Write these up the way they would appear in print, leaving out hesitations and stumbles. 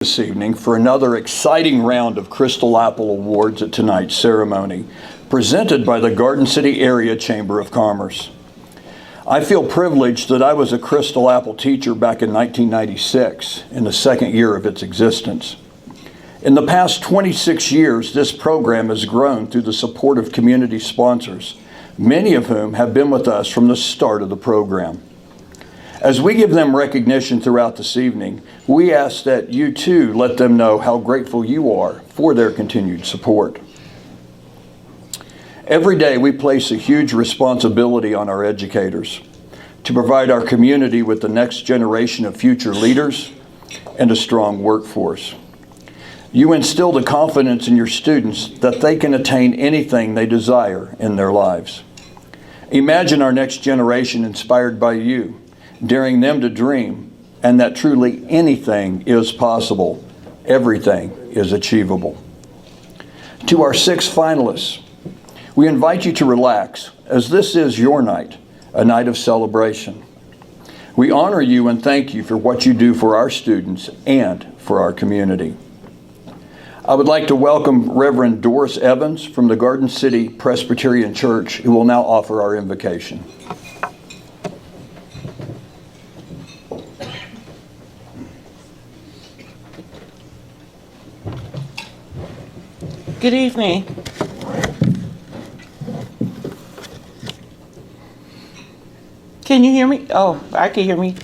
This evening for another exciting round of Crystal Apple Awards at tonight's ceremony, presented by the Garden City Area Chamber of Commerce. I feel privileged that I was a Crystal Apple teacher back in 1996, in the second year of its existence. In the past 26 years, this program has grown through the support of community sponsors, many of whom have been with us from the start of the program. As we give them recognition throughout this evening, we ask that you too let them know how grateful you are for their continued support. Every day we place a huge responsibility on our educators to provide our community with the next generation of future leaders and a strong workforce. You instill the confidence in your students that they can attain anything they desire in their lives. Imagine our next generation inspired by you, daring them to dream, and that truly anything is possible, everything is achievable. To our 6 finalists, we invite you to relax, as this is your night, a night of celebration. We honor you and thank you for what you do for our students and for our community. I would like to welcome Reverend Doris Evans from the Garden City Presbyterian Church, who will now offer our invocation. Good evening. Can you hear me? Oh, I can hear me.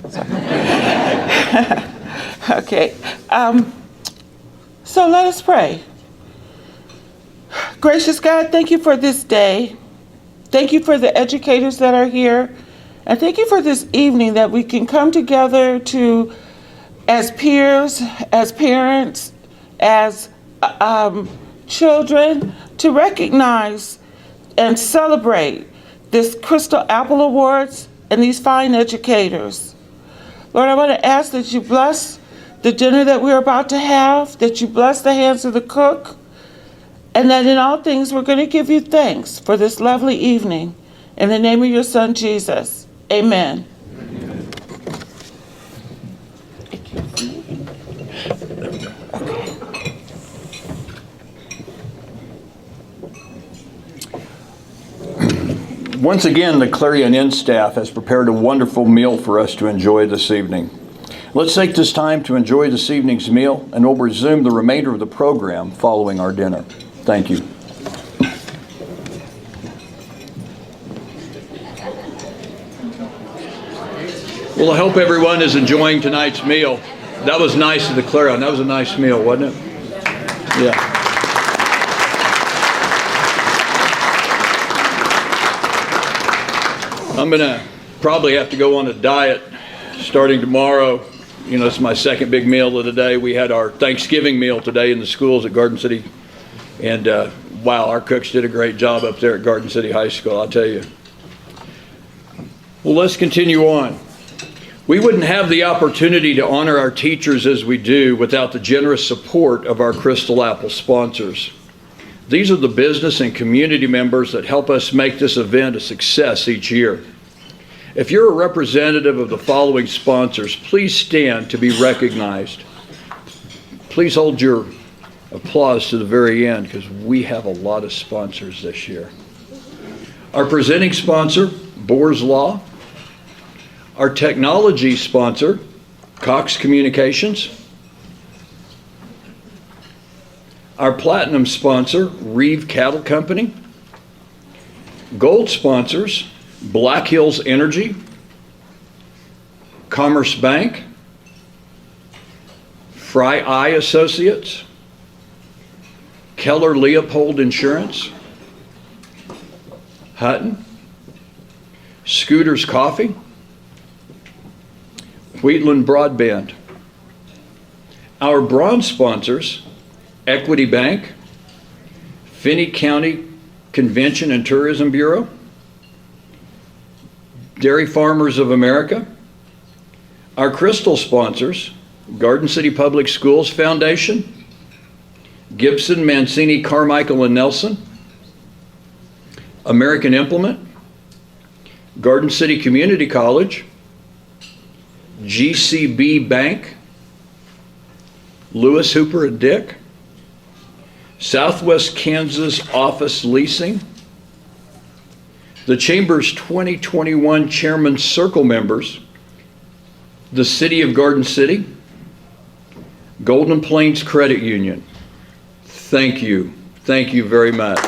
Okay. So let us pray. Gracious God, thank you for this day. Thank you for the educators that are here. And thank you for this evening that we can come together to, as peers, as parents, as children, to recognize and celebrate this Crystal Apple Awards and these fine educators. Lord, I want to ask that you bless the dinner that we're about to have, that you bless the hands of the cook, and that in all things we're going to give you thanks for this lovely evening. In the name of your Son, Jesus. Amen. Once again, the Clarion Inn staff has prepared a wonderful meal for us to enjoy this evening. Let's take this time to enjoy this evening's meal, and we'll resume the remainder of the program following our dinner. Thank you. Well, I hope everyone is enjoying tonight's meal. That was nice of the Clarion. That was a nice meal, wasn't it? Yeah. I'm going to probably have to go on a diet starting tomorrow. You know, it's my second big meal of the day. We had our Thanksgiving meal today in the schools at Garden City. And wow, our cooks did a great job up there at Garden City High School, I'll tell you. Well, let's continue on. We wouldn't have the opportunity to honor our teachers as we do without the generous support of our Crystal Apple sponsors. These are the business and community members that help us make this event a success each year. If you're a representative of the following sponsors, please stand to be recognized. Please hold your applause to the very end, because we have a lot of sponsors this year. Our presenting sponsor, Bohr's Law. Our technology sponsor, Cox Communications. Our platinum sponsor, Reeve Cattle Company. Gold sponsors, Black Hills Energy, Commerce Bank, Fry Eye Associates, Keller Leopold Insurance, Hutton, Scooters Coffee, Wheatland Broadband. Our bronze sponsors, Equity Bank, Finney County Convention and Tourism Bureau, Dairy Farmers of America. Our crystal sponsors, Garden City Public Schools Foundation, Gibson, Mancini, Carmichael, and Nelson, American Implement, Garden City Community College, GCB Bank, Lewis Hooper and Dick, Southwest Kansas Office Leasing, the Chamber's 2021 Chairman's Circle members, the City of Garden City, Golden Plains Credit Union. Thank you. Thank you very much.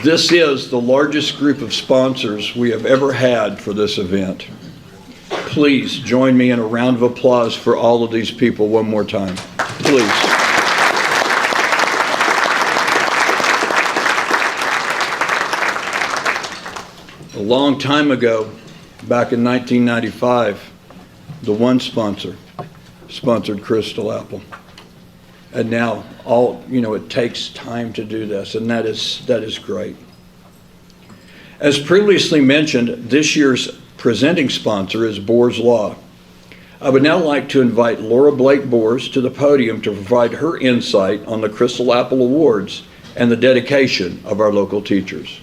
This is the largest group of sponsors we have ever had for this event. Please join me in a round of applause for all of these people one more time. Please. A long time ago, back in 1995, the one sponsor sponsored Crystal Apple. And now it takes time to do this, and that is great. As previously mentioned, this year's presenting sponsor is Boers Law. I would now like to invite Laura Blake Boers to the podium to provide her insight on the Crystal Apple Awards and the dedication of our local teachers.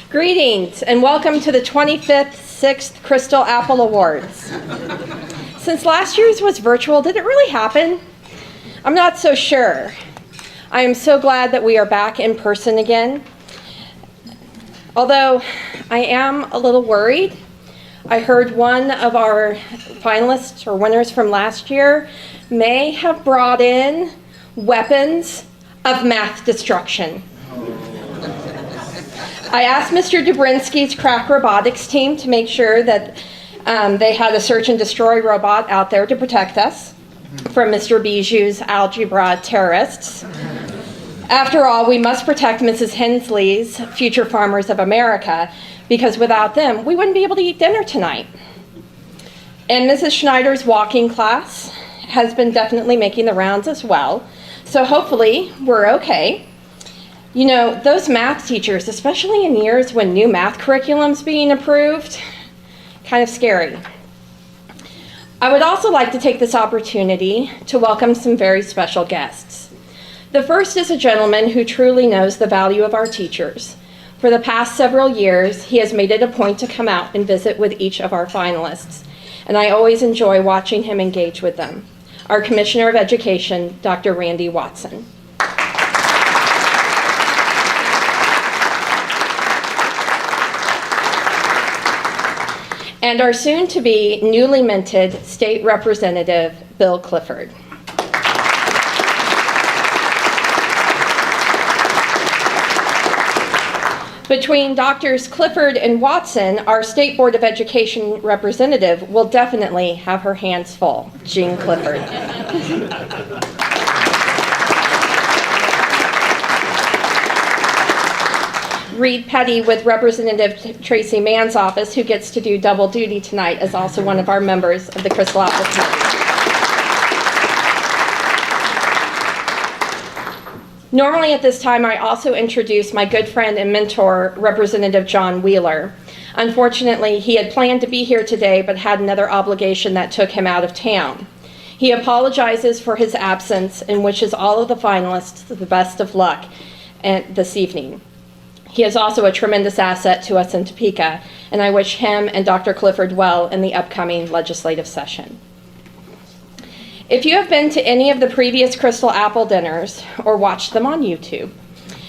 Greetings and welcome to the 25th 6th Crystal Apple Awards. Since last year's was virtual, did it really happen? I'm not so sure. I am so glad that we are back in person again. Although I am a little worried. I heard one of our finalists or winners from last year may have brought in weapons of math destruction. I asked Mr. Dobrinsky's crack robotics team to make sure that they had a search and destroy robot out there to protect us from Mr. Bijou's algebra terrorists. After all, we must protect Mrs. Hensley's Future Farmers of America, because without them, we wouldn't be able to eat dinner tonight. And Mrs. Schneider's walking class has been definitely making the rounds as well, so hopefully we're okay. You know, those math teachers, especially in years when new math curriculum's being approved, kind of scary. I would also like to take this opportunity to welcome some very special guests. The first is a gentleman who truly knows the value of our teachers. For the past several years, he has made it a point to come out and visit with each of our finalists, and I always enjoy watching him engage with them. Our Commissioner of Education, Dr. Randy Watson. And our soon-to-be newly minted State Representative, Bill Clifford. Between Drs. Clifford and Watson, our State Board of Education representative will definitely have her hands full, Jean Clifford. Reed Petty with Representative Tracy Mann's office, who gets to do double duty tonight, is also one of our members of the Crystal Apple Committee. Normally at this time, I also introduce my good friend and mentor, Representative John Wheeler. Unfortunately, he had planned to be here today, but had another obligation that took him out of town. He apologizes for his absence and wishes all of the finalists the best of luck this evening. He is also a tremendous asset to us in Topeka, and I wish him and Dr. Clifford well in the upcoming legislative session. If you have been to any of the previous Crystal Apple dinners or watched them on YouTube,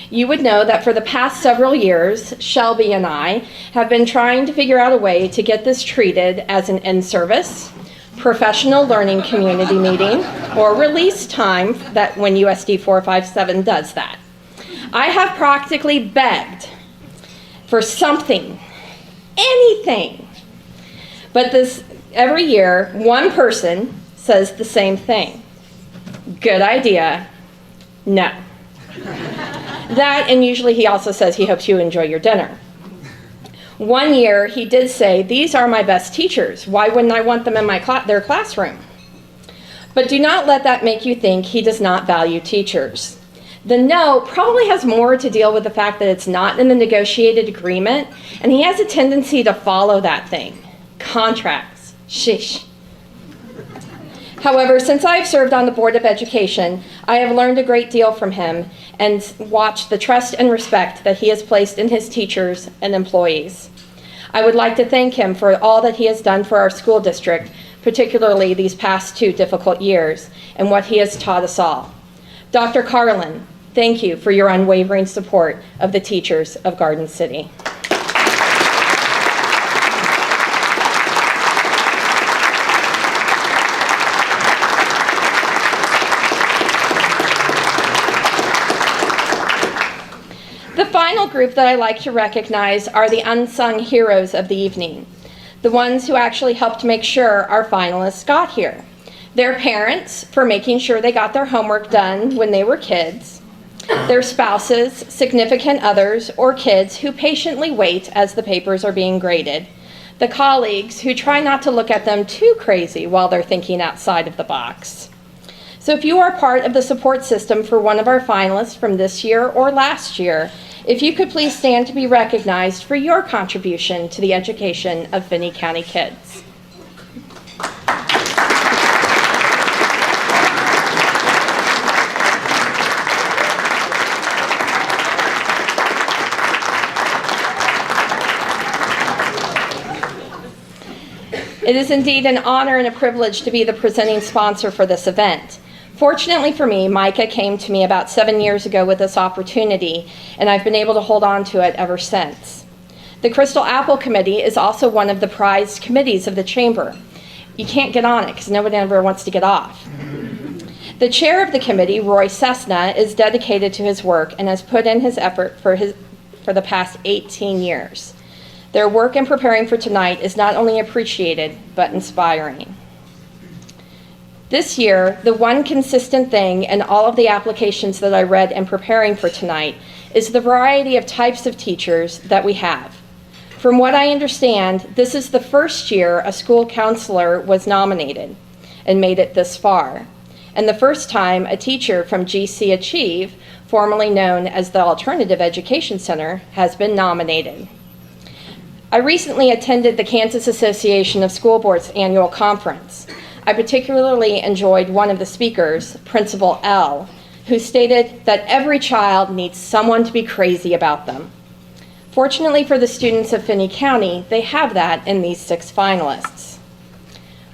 you would know that for the past several years, Shelby and I have been trying to figure out a way to get this treated as an in-service, professional learning community meeting, or release time that when USD 457 does that. I have practically begged for something, anything. But every year, one person says the same thing. Good idea, no. That, and usually he also says he hopes you enjoy your dinner. One year, he did say, these are my best teachers. Why wouldn't I want them in their classroom? But do not let that make you think he does not value teachers. The no probably has more to deal with the fact that it's not in the negotiated agreement, and he has a tendency to follow that thing. Contracts. Sheesh. However, since I've served on the Board of Education, I have learned a great deal from him and watched the trust and respect that he has placed in his teachers and employees. I would like to thank him for all that he has done for our school district, particularly these past 2 difficult years, and what he has taught us all. Dr. Carlin, thank you for your unwavering support of the teachers of Garden City. The final group that I like to recognize are the unsung heroes of the evening, the ones who actually helped make sure our finalists got here. Their parents, for making sure they got their homework done when they were kids, their spouses, significant others, or kids who patiently wait as the papers are being graded, the colleagues who try not to look at them too crazy while they're thinking outside of the box. So if you are part of the support system for one of our finalists from this year or last year, if you could please stand to be recognized for your contribution to the education of Finney County kids. It is indeed an honor and a privilege to be the presenting sponsor for this event. Fortunately for me, Micah came to me about 7 years ago with this opportunity, and I've been able to hold on to it ever since. The Crystal Apple Committee is also one of the prized committees of the Chamber. You can't get on it because nobody ever wants to get off. The chair of the committee, Roy Cessna, is dedicated to his work and has put in his effort for the past 18 years. Their work in preparing for tonight is not only appreciated, but inspiring. This year, the one consistent thing in all of the applications that I read in preparing for tonight is the variety of types of teachers that we have. From what I understand, this is the first year a school counselor was nominated and made it this far, and the first time a teacher from GC Achieve, formerly known as the Alternative Education Center, has been nominated. I recently attended the Kansas Association of School Boards annual conference. I particularly enjoyed one of the speakers, Principal L, who stated that every child needs someone to be crazy about them. Fortunately for the students of Finney County, they have that in these 6 finalists.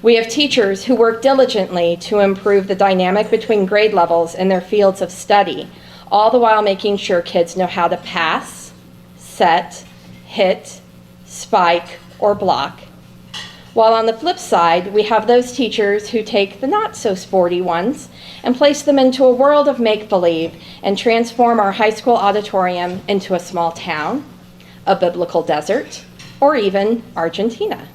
We have teachers who work diligently to improve the dynamic between grade levels in their fields of study, all the while making sure kids know how to pass, set, hit, spike, or block. While on the flip side, we have those teachers who take the not-so-sporty ones and place them into a world of make-believe and transform our high school auditorium into a small town, a biblical desert, or even Argentina.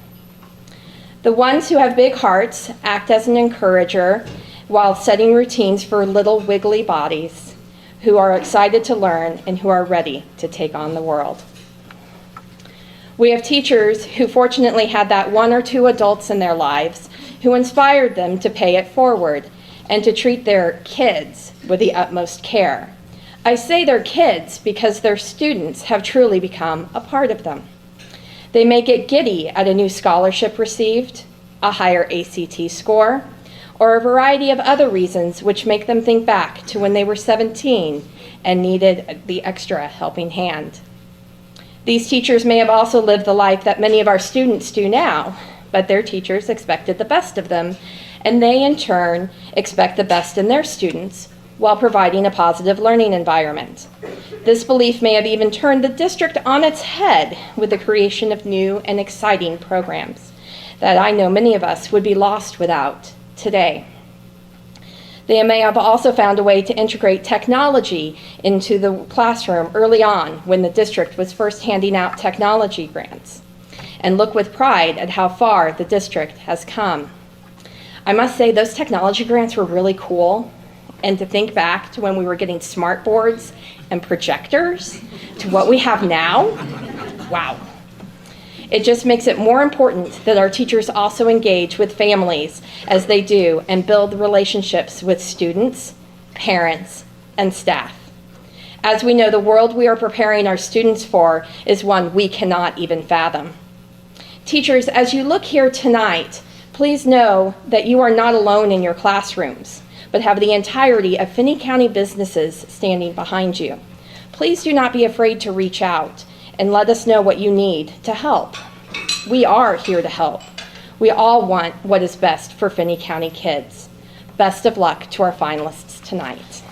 The ones who have big hearts act as an encourager while setting routines for little wiggly bodies who are excited to learn and who are ready to take on the world. We have teachers who fortunately had that 1 or 2 adults in their lives who inspired them to pay it forward and to treat their kids with the utmost care. I say their kids because their students have truly become a part of them. They may get giddy at a new scholarship received, a higher ACT score, or a variety of other reasons which make them think back to when they were 17 and needed the extra helping hand. These teachers may have also lived the life that many of our students do now, but their teachers expected the best of them, and they in turn expect the best in their students while providing a positive learning environment. This belief may have even turned the district on its head with the creation of new and exciting programs that I know many of us would be lost without today. They may have also found a way to integrate technology into the classroom early on when the district was first handing out technology grants, and look with pride at how far the district has come. I must say those technology grants were really cool, and to think back to when we were getting smart boards and projectors to what we have now, wow. It just makes it more important that our teachers also engage with families as they do and build relationships with students, parents, and staff. As we know, the world we are preparing our students for is one we cannot even fathom. Teachers, as you look here tonight, please know that you are not alone in your classrooms, but have the entirety of Finney County businesses standing behind you. Please do not be afraid to reach out and let us know what you need to help. We are here to help. We all want what is best for Finney County kids. Best of luck to our finalists tonight.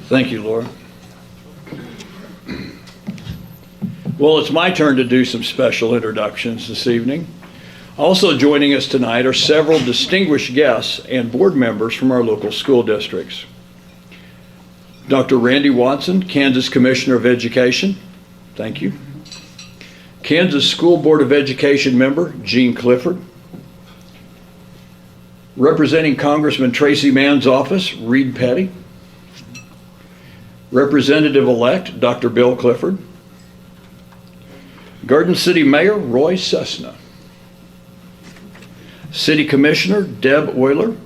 Thank you, Laura. Well, it's my turn to do some special introductions this evening. Also joining us tonight are several distinguished guests and board members from our local school districts. Dr. Randy Watson, Kansas Commissioner of Education. Thank you. Kansas School Board of Education member, Gene Clifford. Representing Congressman Tracy Mann's office, Reed Petty. Representative-elect, Dr. Bill Clifford. Garden City Mayor, Roy Cessna. City Commissioner, Deb Euler.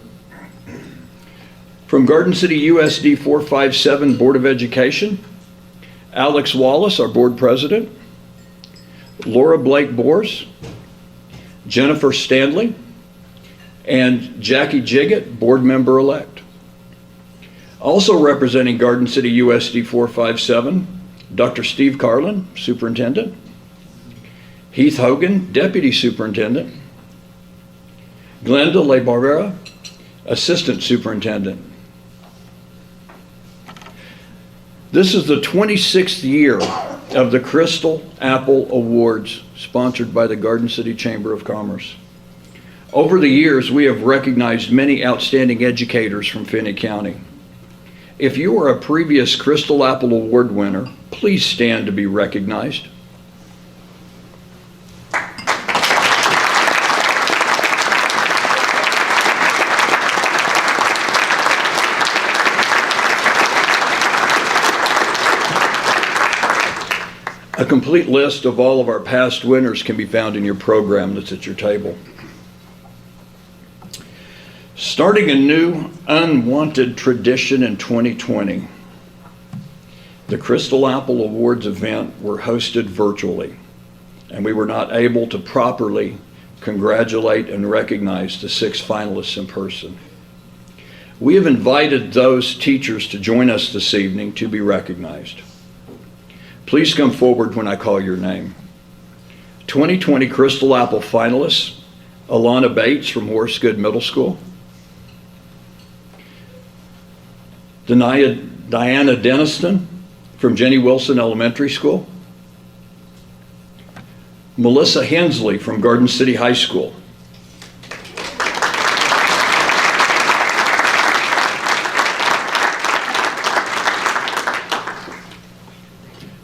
From Garden City USD 457 Board of Education, Alex Wallace, our board president. Laura Blake Bors. Jennifer Stanley. And Jackie Jiggett, board member-elect. Also representing Garden City USD 457, Dr. Steve Carlin, Superintendent. Heath Hogan, Deputy Superintendent. Glenda Le Barbera, Assistant Superintendent. This is the 26th year of the Crystal Apple Awards, sponsored by the Garden City Chamber of Commerce. Over the years, we have recognized many outstanding educators from Finney County. If you are a previous Crystal Apple Award winner, please stand to be recognized. A complete list of all of our past winners can be found in your program that's at your table. Starting a new unwanted tradition in 2020, the Crystal Apple Awards event were hosted virtually, and we were not able to properly congratulate and recognize the 6 finalists in person. We have invited those teachers to join us this evening to be recognized. Please come forward when I call your name. 2020 Crystal Apple finalists, Alana Bates from Horace Good Middle School. Diana Denniston from Jenny Wilson Elementary School. Melissa Hensley from Garden City High School.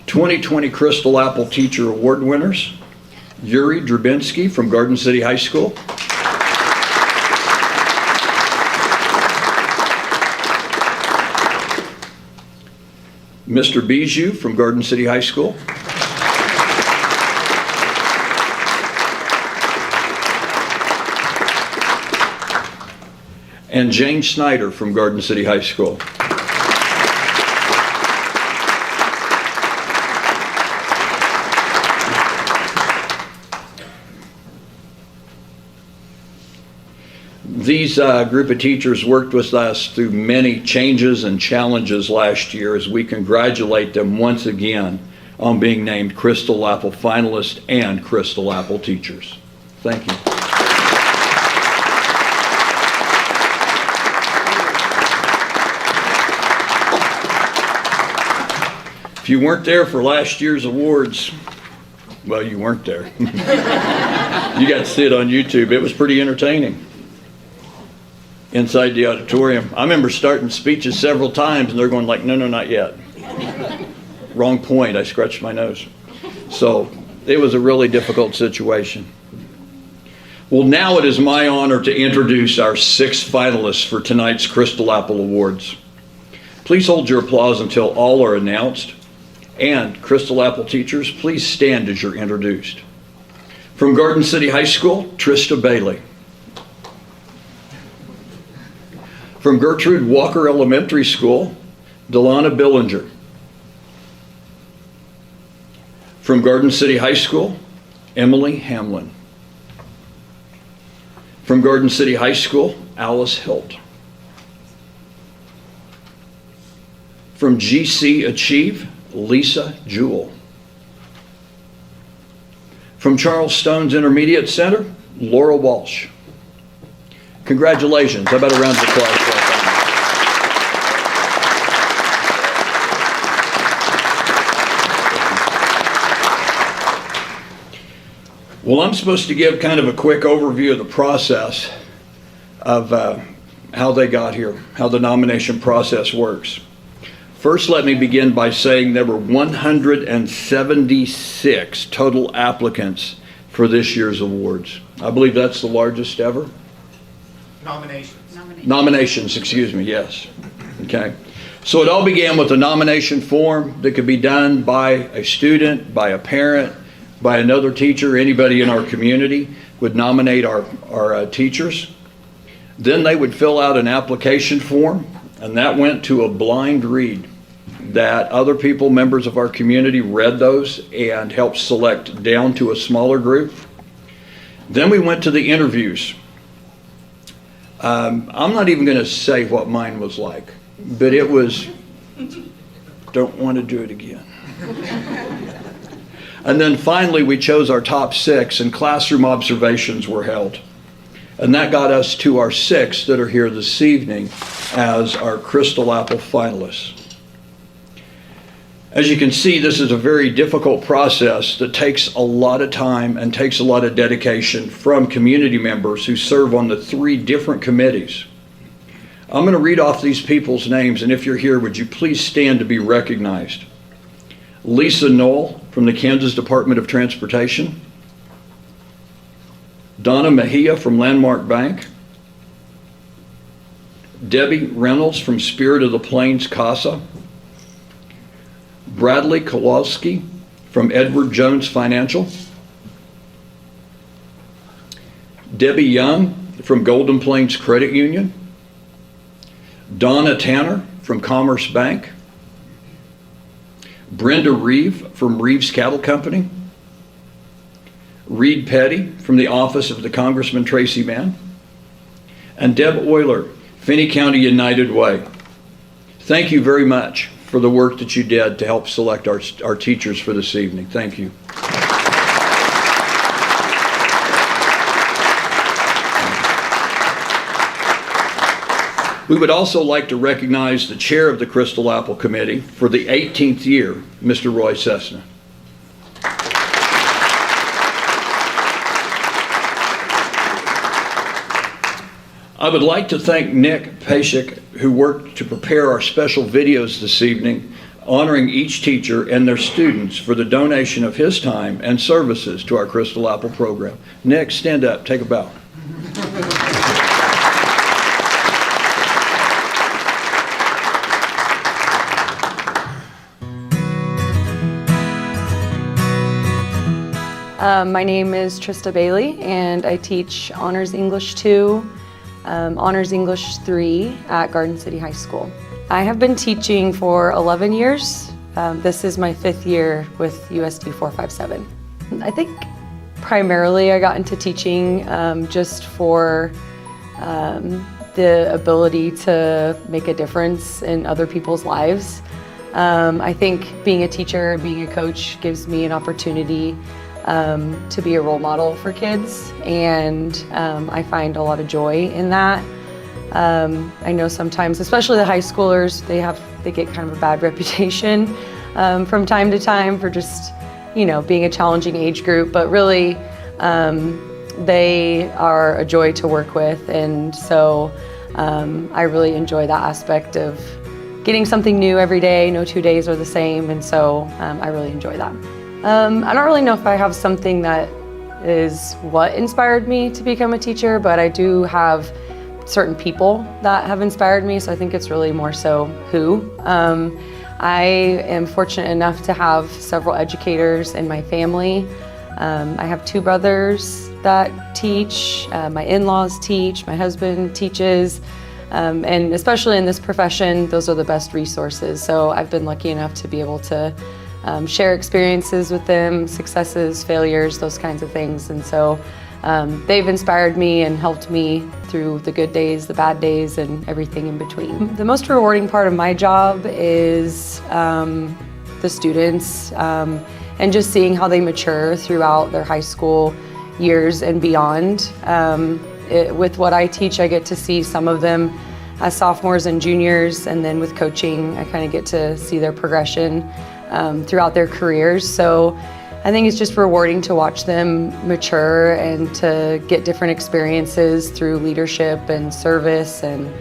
'20 Crystal Apple Teacher Award winners, Yuri Drabinski from Garden City High School. Mr. Bijou from Garden City High School. And Jane Snyder from Garden City High School. These group of teachers worked with us through many changes and challenges last year as we congratulate them once again on being named Crystal Apple finalists and Crystal Apple teachers. Thank you. If you weren't there for last year's awards, well, you weren't there. You got to see it on YouTube. It was pretty entertaining. Inside the auditorium. I remember starting speeches several times and they're going like, no, not yet. Wrong point, I scratched my nose. So it was a really difficult situation. Well, now it is my honor to introduce our 6 finalists for tonight's Crystal Apple Awards. Please hold your applause until all are announced. And Crystal Apple teachers, please stand as you're introduced. From Garden City High School, Trista Bailey. From Gertrude Walker Elementary School, Delana Billinger. From Garden City High School, Emily Hamlin. From Garden City High School, Alice Hilt. From GC Achieve, Lisa Jewell. From Charles Stone's Intermediate Center, Laura Walsh. Congratulations. How about a round of applause for our family? Well, I'm supposed to give kind of a quick overview of the process of how they got here, how the nomination process works. First, let me begin by saying there were 176 total applicants for this year's awards. I believe that's the largest ever. Nominations, excuse me, yes. Okay. So it all began with a nomination form that could be done by a student, by a parent, by another teacher. Anybody in our community would nominate our teachers. Then they would fill out an application form, and that went to a blind read that other people, members of our community, read those and helped select down to a smaller group. Then we went to the interviews. I'm not even going to say what mine was like, but it was, don't want to do it again. And then finally we chose our top 6 and classroom observations were held. And that got us to our 6 that are here this evening as our Crystal Apple finalists. As you can see, this is a very difficult process that takes a lot of time and takes a lot of dedication from community members who serve on the 3 different committees. I'm going to read off these people's names, and if you're here, would you please stand to be recognized? Lisa Knoll from the Kansas Department of Transportation. Donna Mejia from Landmark Bank. Debbie Reynolds from Spirit of the Plains CASA. Bradley Kowalski from Edward Jones Financial. Debbie Young from Golden Plains Credit Union. Donna Tanner from Commerce Bank. Brenda Reeve from Reeves Cattle Company. Reed Petty from the Office of the Congressman Tracy Mann. And Deb Euler, Finney County United Way. Thank you very much for the work that you did to help select our teachers for this evening. Thank you. We would also like to recognize the chair of the Crystal Apple Committee for the 18th year, Mr. Roy Cessna. I would like to thank Nick Pashik, who worked to prepare our special videos this evening, honoring each teacher and their students for the donation of his time and services to our Crystal Apple program. Nick, stand up, take a bow. My name is Trista Bailey, and I teach Honors English 2, Honors English 3 at Garden City High School. I have been teaching for 11 years. This is my 5th year with USD 457. I think primarily I got into teaching just for the ability to make a difference in other people's lives. I think being a teacher, being a coach gives me an opportunity to be a role model for kids, and I find a lot of joy in that. I know sometimes, especially the high schoolers, they get kind of a bad reputation from time to time for just, being a challenging age group, but really they are a joy to work with, and so I really enjoy that aspect of getting something new every day. No 2 days are the same, and so I really enjoy that. I don't really know if I have something that is what inspired me to become a teacher, but I do have certain people that have inspired me, so I think it's really more so who. I am fortunate enough to have several educators in my family I have 2 brothers that teach, my in-laws teach, my husband teaches, and especially in this profession, those are the best resources. So I've been lucky enough to be able to share experiences with them, successes, failures, those kinds of things. And so they've inspired me and helped me through the good days, the bad days, and everything in between. The most rewarding part of my job is the students and just seeing how they mature throughout their high school years and beyond. With what I teach, I get to see some of them as sophomores and juniors, and then with coaching, I kind of get to see their progression throughout their careers. So I think it's just rewarding to watch them mature and to get different experiences through leadership and service and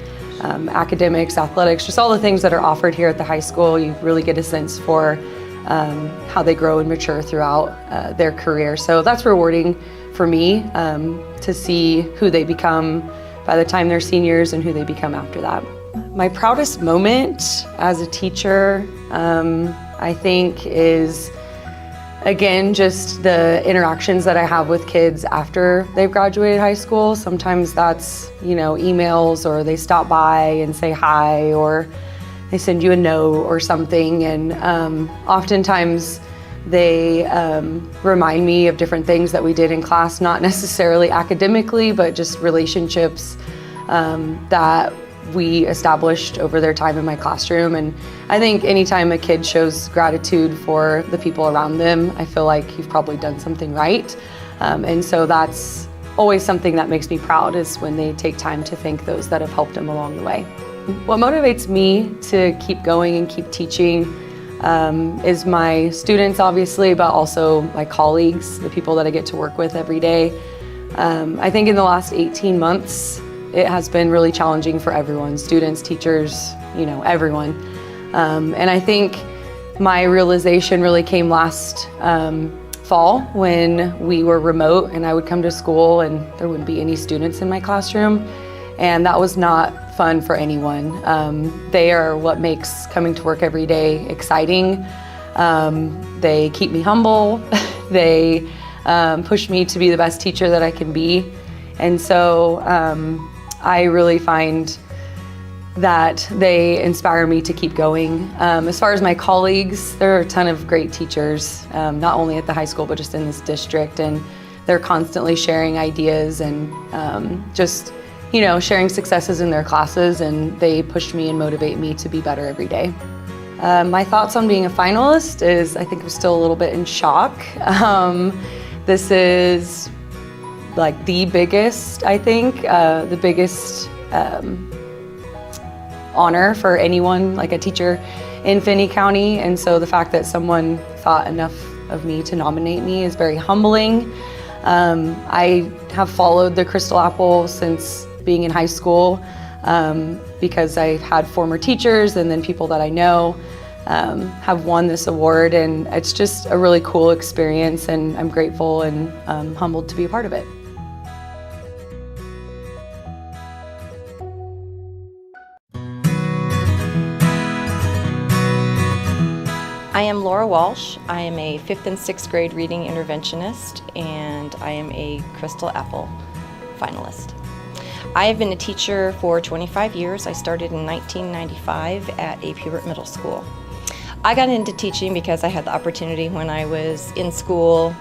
academics, athletics, just all the things that are offered here at the high school. You really get a sense for how they grow and mature throughout their career. So that's rewarding for me to see who they become by the time they're seniors and who they become after that. My proudest moment as a teacher, I think, is again, just the interactions that I have with kids after they've graduated high school. Sometimes that's, emails, or they stop by and say hi, or they send you a note or something. And oftentimes they remind me of different things that we did in class, not necessarily academically, but just relationships that we established over their time in my classroom. And I think anytime a kid shows gratitude for the people around them, I feel like you've probably done something right. And so that's always something that makes me proud, is when they take time to thank those that have helped them along the way. What motivates me to keep going and keep teaching is my students, obviously, but also my colleagues, the people that I get to work with every day. I think in the last 18 months, it has been really challenging for everyone, students, teachers, everyone. And I think my realization really came last fall, when we were remote and I would come to school and there wouldn't be any students in my classroom. And that was not fun for anyone. They are what makes coming to work every day exciting. They keep me humble. They push me to be the best teacher that I can be. And so I really find that they inspire me to keep going. As far as my colleagues, there are a ton of great teachers, not only at the high school, but just in this district. And they're constantly sharing ideas and just sharing successes in their classes, and they push me and motivate me to be better every day. My thoughts on being a finalist is, I think I'm still a little bit in shock. This is like the biggest, I think, the biggest honor for anyone, like a teacher in Finney County. And so the fact that someone thought enough of me to nominate me is very humbling. I have followed the Crystal Apple since being in high school, because I've had former teachers and then people that I know have won this award, and it's just a really cool experience, and I'm grateful and humbled to be a part of it. I am Laura Walsh. I am a 5th and 6th grade reading interventionist, and I am a Crystal Apple finalist. I have been a teacher for 25 years. I started in 1995 at A. Pubert Middle School. I got into teaching because I had the opportunity when I was in school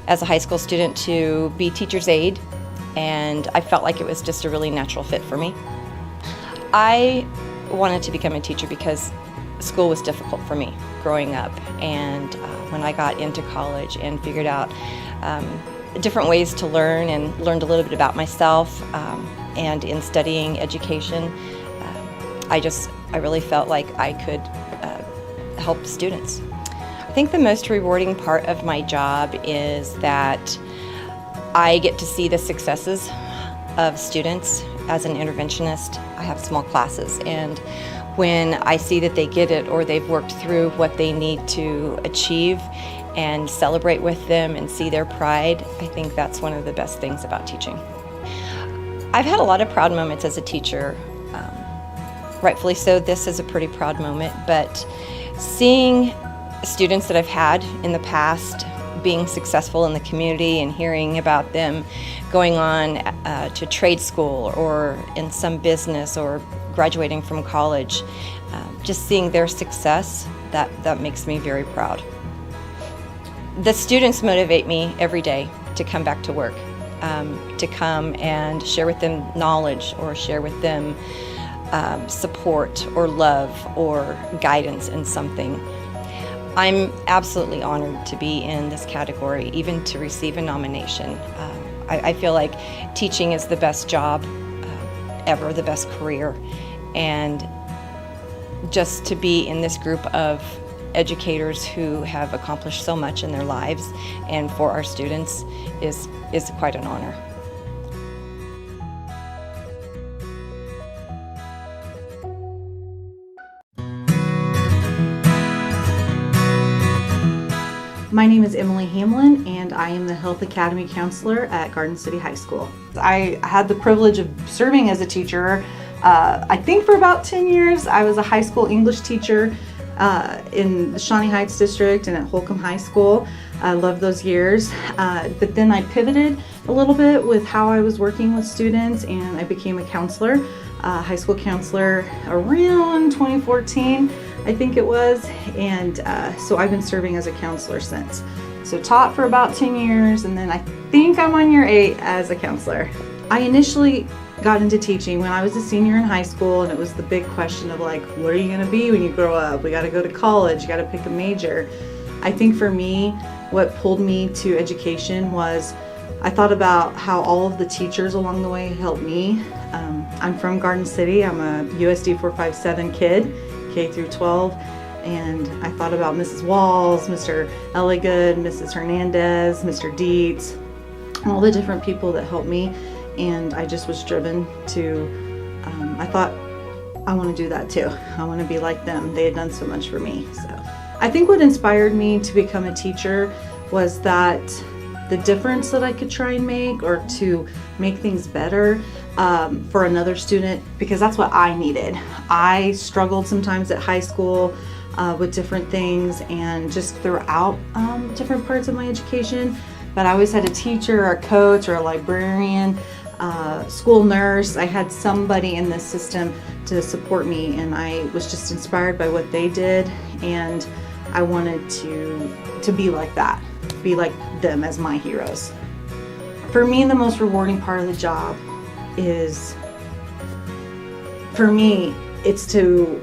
as a high school student to be teacher's aide, and I felt like it was just a really natural fit for me. I wanted to become a teacher because school was difficult for me growing up, and when I got into college and figured out different ways to learn and learned a little bit about myself, and in studying education, I really felt like I could help students. I think the most rewarding part of my job is that I get to see the successes of students. As an interventionist, I have small classes, and when I see that they get it, or they've worked through what they need to achieve, and celebrate with them and see their pride, I think that's one of the best things about teaching. I've had a lot of proud moments as a teacher. Rightfully so, this is a pretty proud moment, but seeing students that I've had in the past being successful in the community and hearing about them going on to trade school or in some business or graduating from college. Just seeing their success, that makes me very proud. The students motivate me every day to come back to work, to come and share with them knowledge or share with them support or love or guidance in something. I'm absolutely honored to be in this category, even to receive a nomination. I feel like teaching is the best job ever, the best career, and just to be in this group of educators who have accomplished so much in their lives and for our students is quite an honor. My name is Emily Hamlin, and I am the Health Academy Counselor at Garden City High School. I had the privilege of serving as a teacher, I think for about 10 years. I was a high school English teacher in the Shawnee Heights district and at Holcomb High School. I loved those years, but then I pivoted a little bit with how I was working with students, and I became a counselor, high school counselor around 2014. I think it was, and so I've been serving as a counselor since. So taught for about 10 years, and then I think I'm on year 8 as a counselor. I initially got into teaching when I was a senior in high school, and it was the big question of like, what are you gonna be when you grow up? We gotta go to college, you gotta pick a major. I think for me, what pulled me to education was I thought about how all of the teachers along the way helped me. I'm from Garden City, I'm a USD 457 kid. K through 12, and I thought about Mrs. Walls, Mr. Elligood, Mrs. Hernandez, Mr. Dietz, all the different people that helped me, and I just was driven to, I thought, I want to do that too. I want to be like them. They had done so much for me. So I think what inspired me to become a teacher was that the difference that I could try and make, or to make things better for another student, because that's what I needed. I struggled sometimes at high school with different things and just throughout different parts of my education, but I always had a teacher or a coach or a librarian, school nurse. I had somebody in this system to support me, and I was just inspired by what they did, and I wanted to be like that, be like them as my heroes. For me, the most rewarding part of the job is, for me, it's to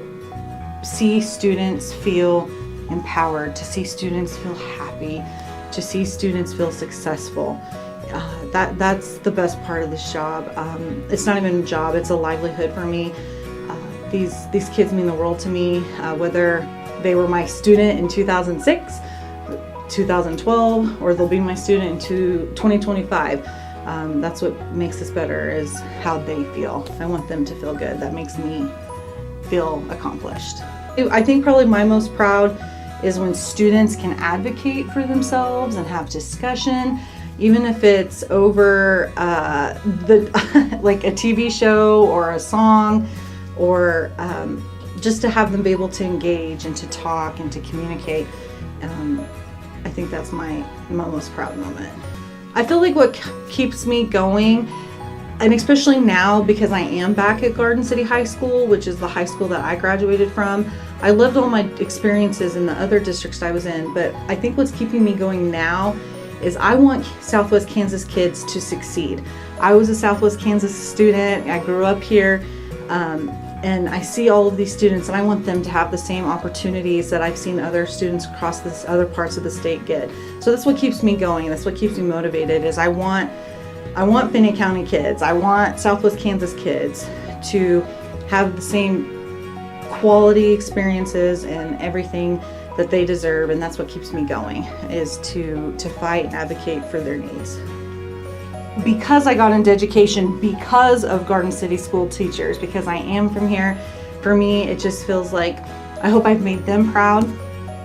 see students feel empowered, to see students feel happy, to see students feel successful. That's the best part of this job. It's not even a job, it's a livelihood for me. These kids mean the world to me, whether they were my student in 2006, 2012, or they'll be my student in 2025. That's what makes this better, is how they feel. I want them to feel good. That makes me feel accomplished. I think probably my most proud is when students can advocate for themselves and have discussion, even if it's over like a TV show or a song, or just to have them be able to engage and to talk and to communicate. I think that's my most proud moment. I feel like what keeps me going, and especially now because I am back at Garden City High School, which is the high school that I graduated from. I lived all my experiences in the other districts I was in, but I think what's keeping me going now is I want Southwest Kansas kids to succeed. I was a Southwest Kansas student, I grew up here, and I see all of these students, and I want them to have the same opportunities that I've seen other students across this other parts of the state get. So that's what keeps me going, that's what keeps me motivated, is I want Finney County kids, I want Southwest Kansas kids to have the same quality experiences and everything that they deserve, and that's what keeps me going, is to fight and advocate for their needs. Because I got into education because of Garden City school teachers, because I am from here, for me it just feels like I hope I've made them proud,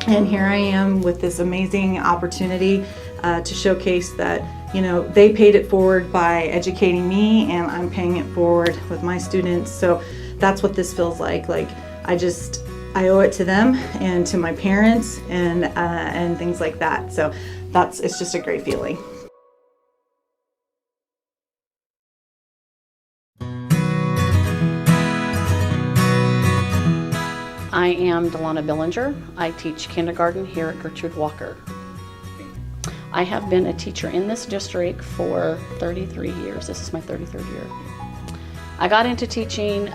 and here I am with this amazing opportunity to showcase that, you know, they paid it forward by educating me, and I'm paying it forward with my students. So that's what this feels like I owe it to them and to my parents and things like that. So it's just a great feeling. I am Delana Billinger. I teach kindergarten here at Gertrude Walker. I have been a teacher in this district for 33 years. This is my 33rd year. I got into teaching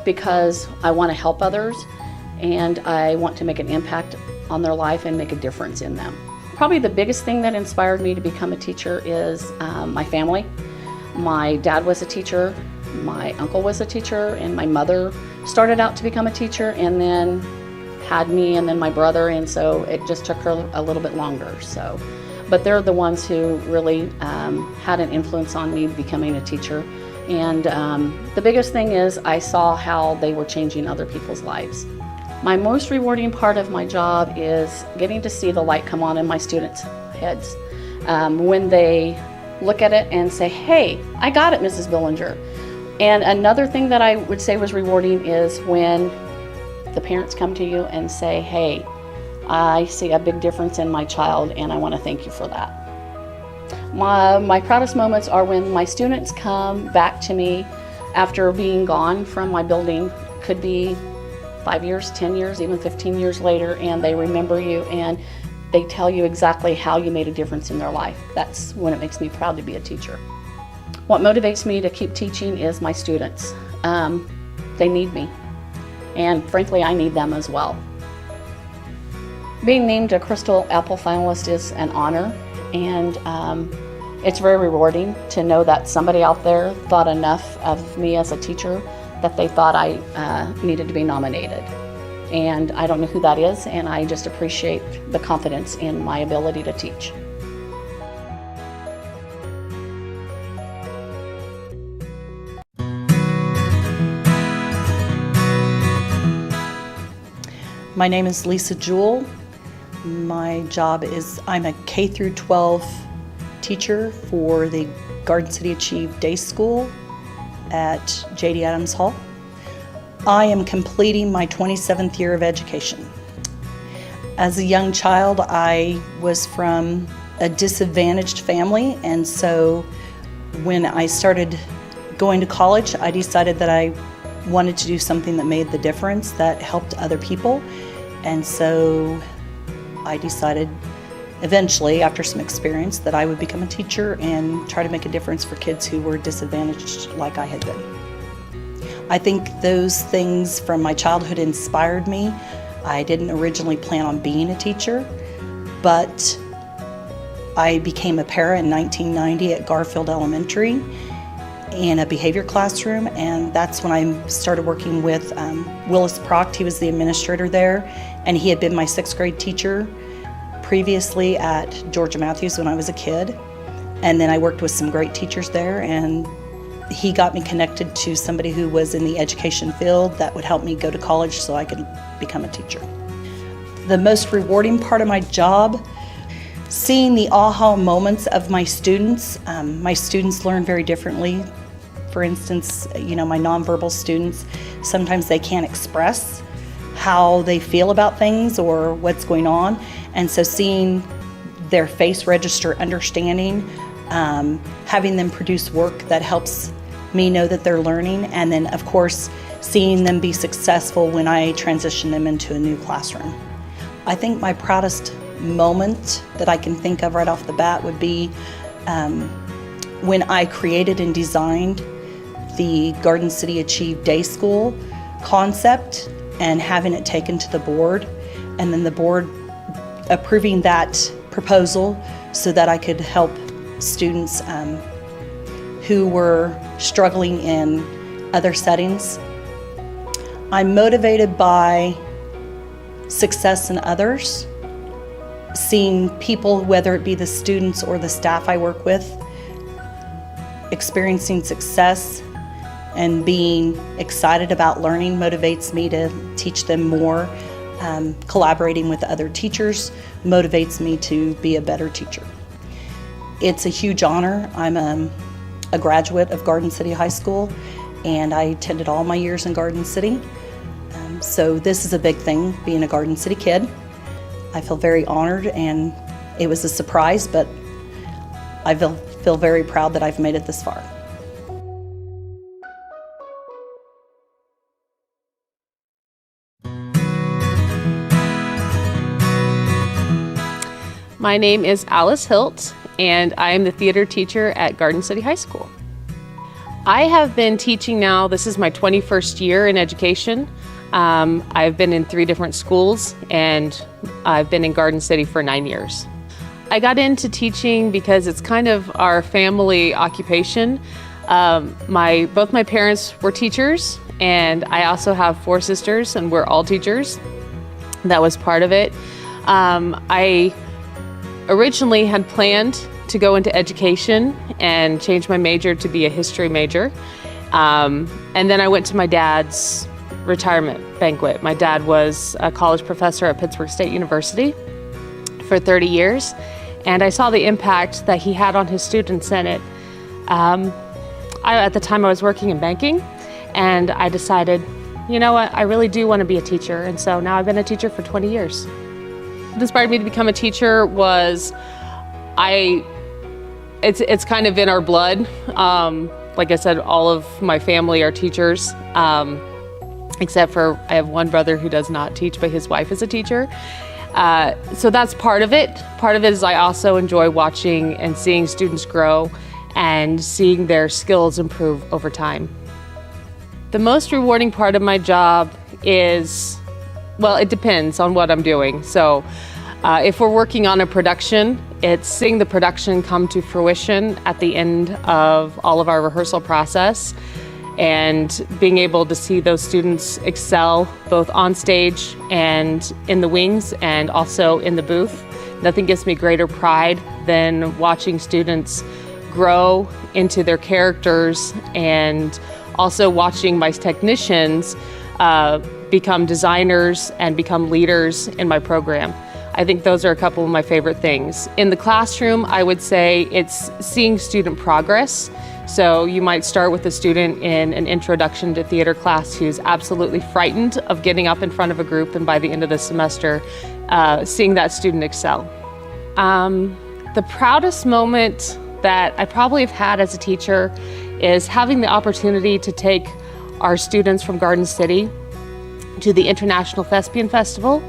because I want to help others and I want to make an impact on their life and make a difference in them. Probably the biggest thing that inspired me to become a teacher is my family. My dad was a teacher, my uncle was a teacher, and my mother started out to become a teacher and then had me and then my brother, and so it just took her a little bit longer. But they're the ones who really had an influence on me becoming a teacher. And the biggest thing is I saw how they were changing other people's lives. My most rewarding part of my job is getting to see the light come on in my students' heads when they look at it and say, "Hey, I got it, Mrs. Billinger." And another thing that I would say was rewarding is when the parents come to you and say, "Hey, I see a big difference in my child and I want to thank you for that." My proudest moments are when my students come back to me after being gone from my building. Could be 5 years, 10 years, even 15 years later, and they remember you and they tell you exactly how you made a difference in their life. That's when it makes me proud to be a teacher. What motivates me to keep teaching is my students. They need me, and frankly, I need them as well. Being named a Crystal Apple Finalist is an honor, and it's very rewarding to know that somebody out there thought enough of me as a teacher that they thought I needed to be nominated. And I don't know who that is, and I just appreciate the confidence in my ability to teach. My name is Lisa Jewell. My job is I'm a K through 12 teacher for the Garden City Achieve Day School at J.D. Adams Hall. I am completing my 27th year of education. As a young child, I was from a disadvantaged family, and so when I started going to college, I decided that I wanted to do something that made the difference, that helped other people. And so I decided eventually, after some experience, that I would become a teacher and try to make a difference for kids who were disadvantaged like I had been. I think those things from my childhood inspired me. I didn't originally plan on being a teacher, but I became a para in 1990 at Garfield Elementary in a behavior classroom, and that's when I started working with Willis Proct. He was the administrator there, and he had been my 6th grade teacher previously at Georgia Matthews when I was a kid. And then I worked with some great teachers there, and he got me connected to somebody who was in the education field that would help me go to college so I could become a teacher. The most rewarding part of my job, seeing the aha moments of my students. My students learn very differently. For instance, my nonverbal students, sometimes they can't express how they feel about things or what's going on. And so seeing their face register understanding, having them produce work that helps me know that they're learning, and then of course seeing them be successful when I transition them into a new classroom. I think my proudest moment that I can think of right off the bat would be when I created and designed the Garden City Achieve Day School concept and having it taken to the board, and then the board approving that proposal so that I could help students who were struggling in other settings. I'm motivated by success in others, seeing people, whether it be the students or the staff I work with, experiencing success and being excited about learning motivates me to teach them more. Collaborating with other teachers motivates me to be a better teacher. It's a huge honor. I'm a graduate of Garden City High School, and I attended all my years in Garden City. So this is a big thing, being a Garden City kid. I feel very honored and It was a surprise, but I feel very proud that I've made it this far. My name is Alice Hilt, and I am the theater teacher at Garden City High School. I have been teaching now, this is my 21st year in education. I've been in 3 different schools, and I've been in Garden City for 9 years. I got into teaching because it's kind of our family occupation. Both my parents were teachers, and I also have 4 sisters, and we're all teachers. That was part of it. I originally had planned to go into education and change my major to be a history major. And then I went to my dad's retirement banquet. My dad was a college professor at Pittsburgh State University for 30 years, and I saw the impact that he had on his students in it. At the time I was working in banking, and I decided, you know what, I really do want to be a teacher, and so now I've been a teacher for 20 years. What inspired me to become a teacher was it's kind of in our blood. Like I said, all of my family are teachers, except for I have one brother who does not teach, but his wife is a teacher. So that's part of it. Part of it is I also enjoy watching and seeing students grow and seeing their skills improve over time. The most rewarding part of my job is, well, it depends on what I'm doing. So if we're working on a production, it's seeing the production come to fruition at the end of all of our rehearsal process and being able to see those students excel both on stage and in the wings and also in the booth. Nothing gives me greater pride than watching students grow into their characters and also watching my technicians become designers and become leaders in my program. I think those are a couple of my favorite things. In the classroom, I would say it's seeing student progress. So you might start with a student in an introduction to theater class who's absolutely frightened of getting up in front of a group, and by the end of the semester, seeing that student excel. The proudest moment that I probably have had as a teacher is having the opportunity to take our students from Garden City to the International Thespian Festival,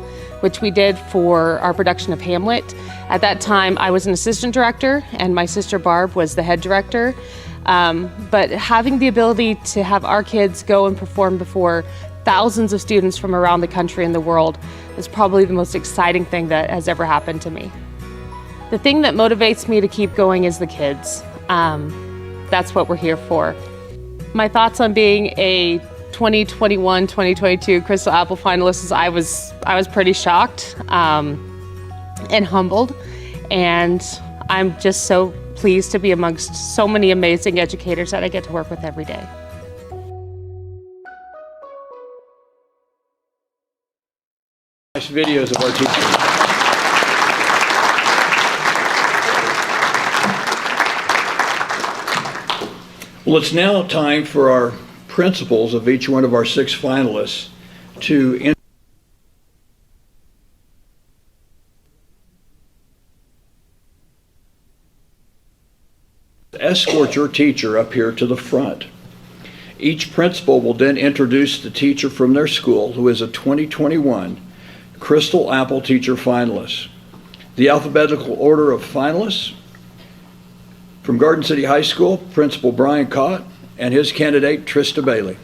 which we did for our production of Hamlet. At that time, I was an assistant director, and my sister Barb was the head director. But having the ability to have our kids go and perform before thousands of students from around the country and the world is probably the most exciting thing that has ever happened to me. The thing that motivates me to keep going is the kids. That's what we're here for. My thoughts on being a 2021-2022 Crystal Apple finalist is I was pretty shocked and humbled, and I'm just so pleased to be amongst so many amazing educators that I get to work with every day. Nice videos of our teachers. Well, it's now time for our principals of each one of our 6 finalists to escort your teacher up here to the front. Each principal will then introduce the teacher from their school who is a 2021 Crystal Apple Teacher Finalist. The alphabetical order of finalists: from Garden City High School, Principal Brian Cott and his candidate, Trista Bailey.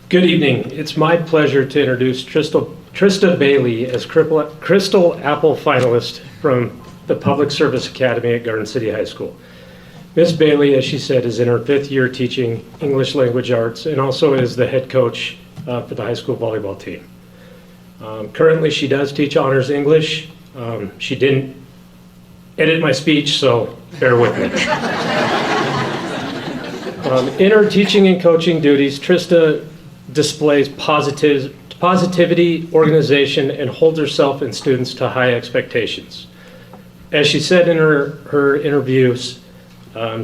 Good evening. It's my pleasure to introduce Trista Bailey as Crystal Apple finalist from the Public Service Academy at Garden City High School. Ms. Bailey, as she said, is in her 5th year teaching English language arts and also is the head coach for the high school volleyball team. Currently, she does teach honors English. She didn't edit my speech, so bear with me. In her teaching and coaching duties, Trista displays positive positivity, organization, and holds herself and students to high expectations. As she said in her interviews,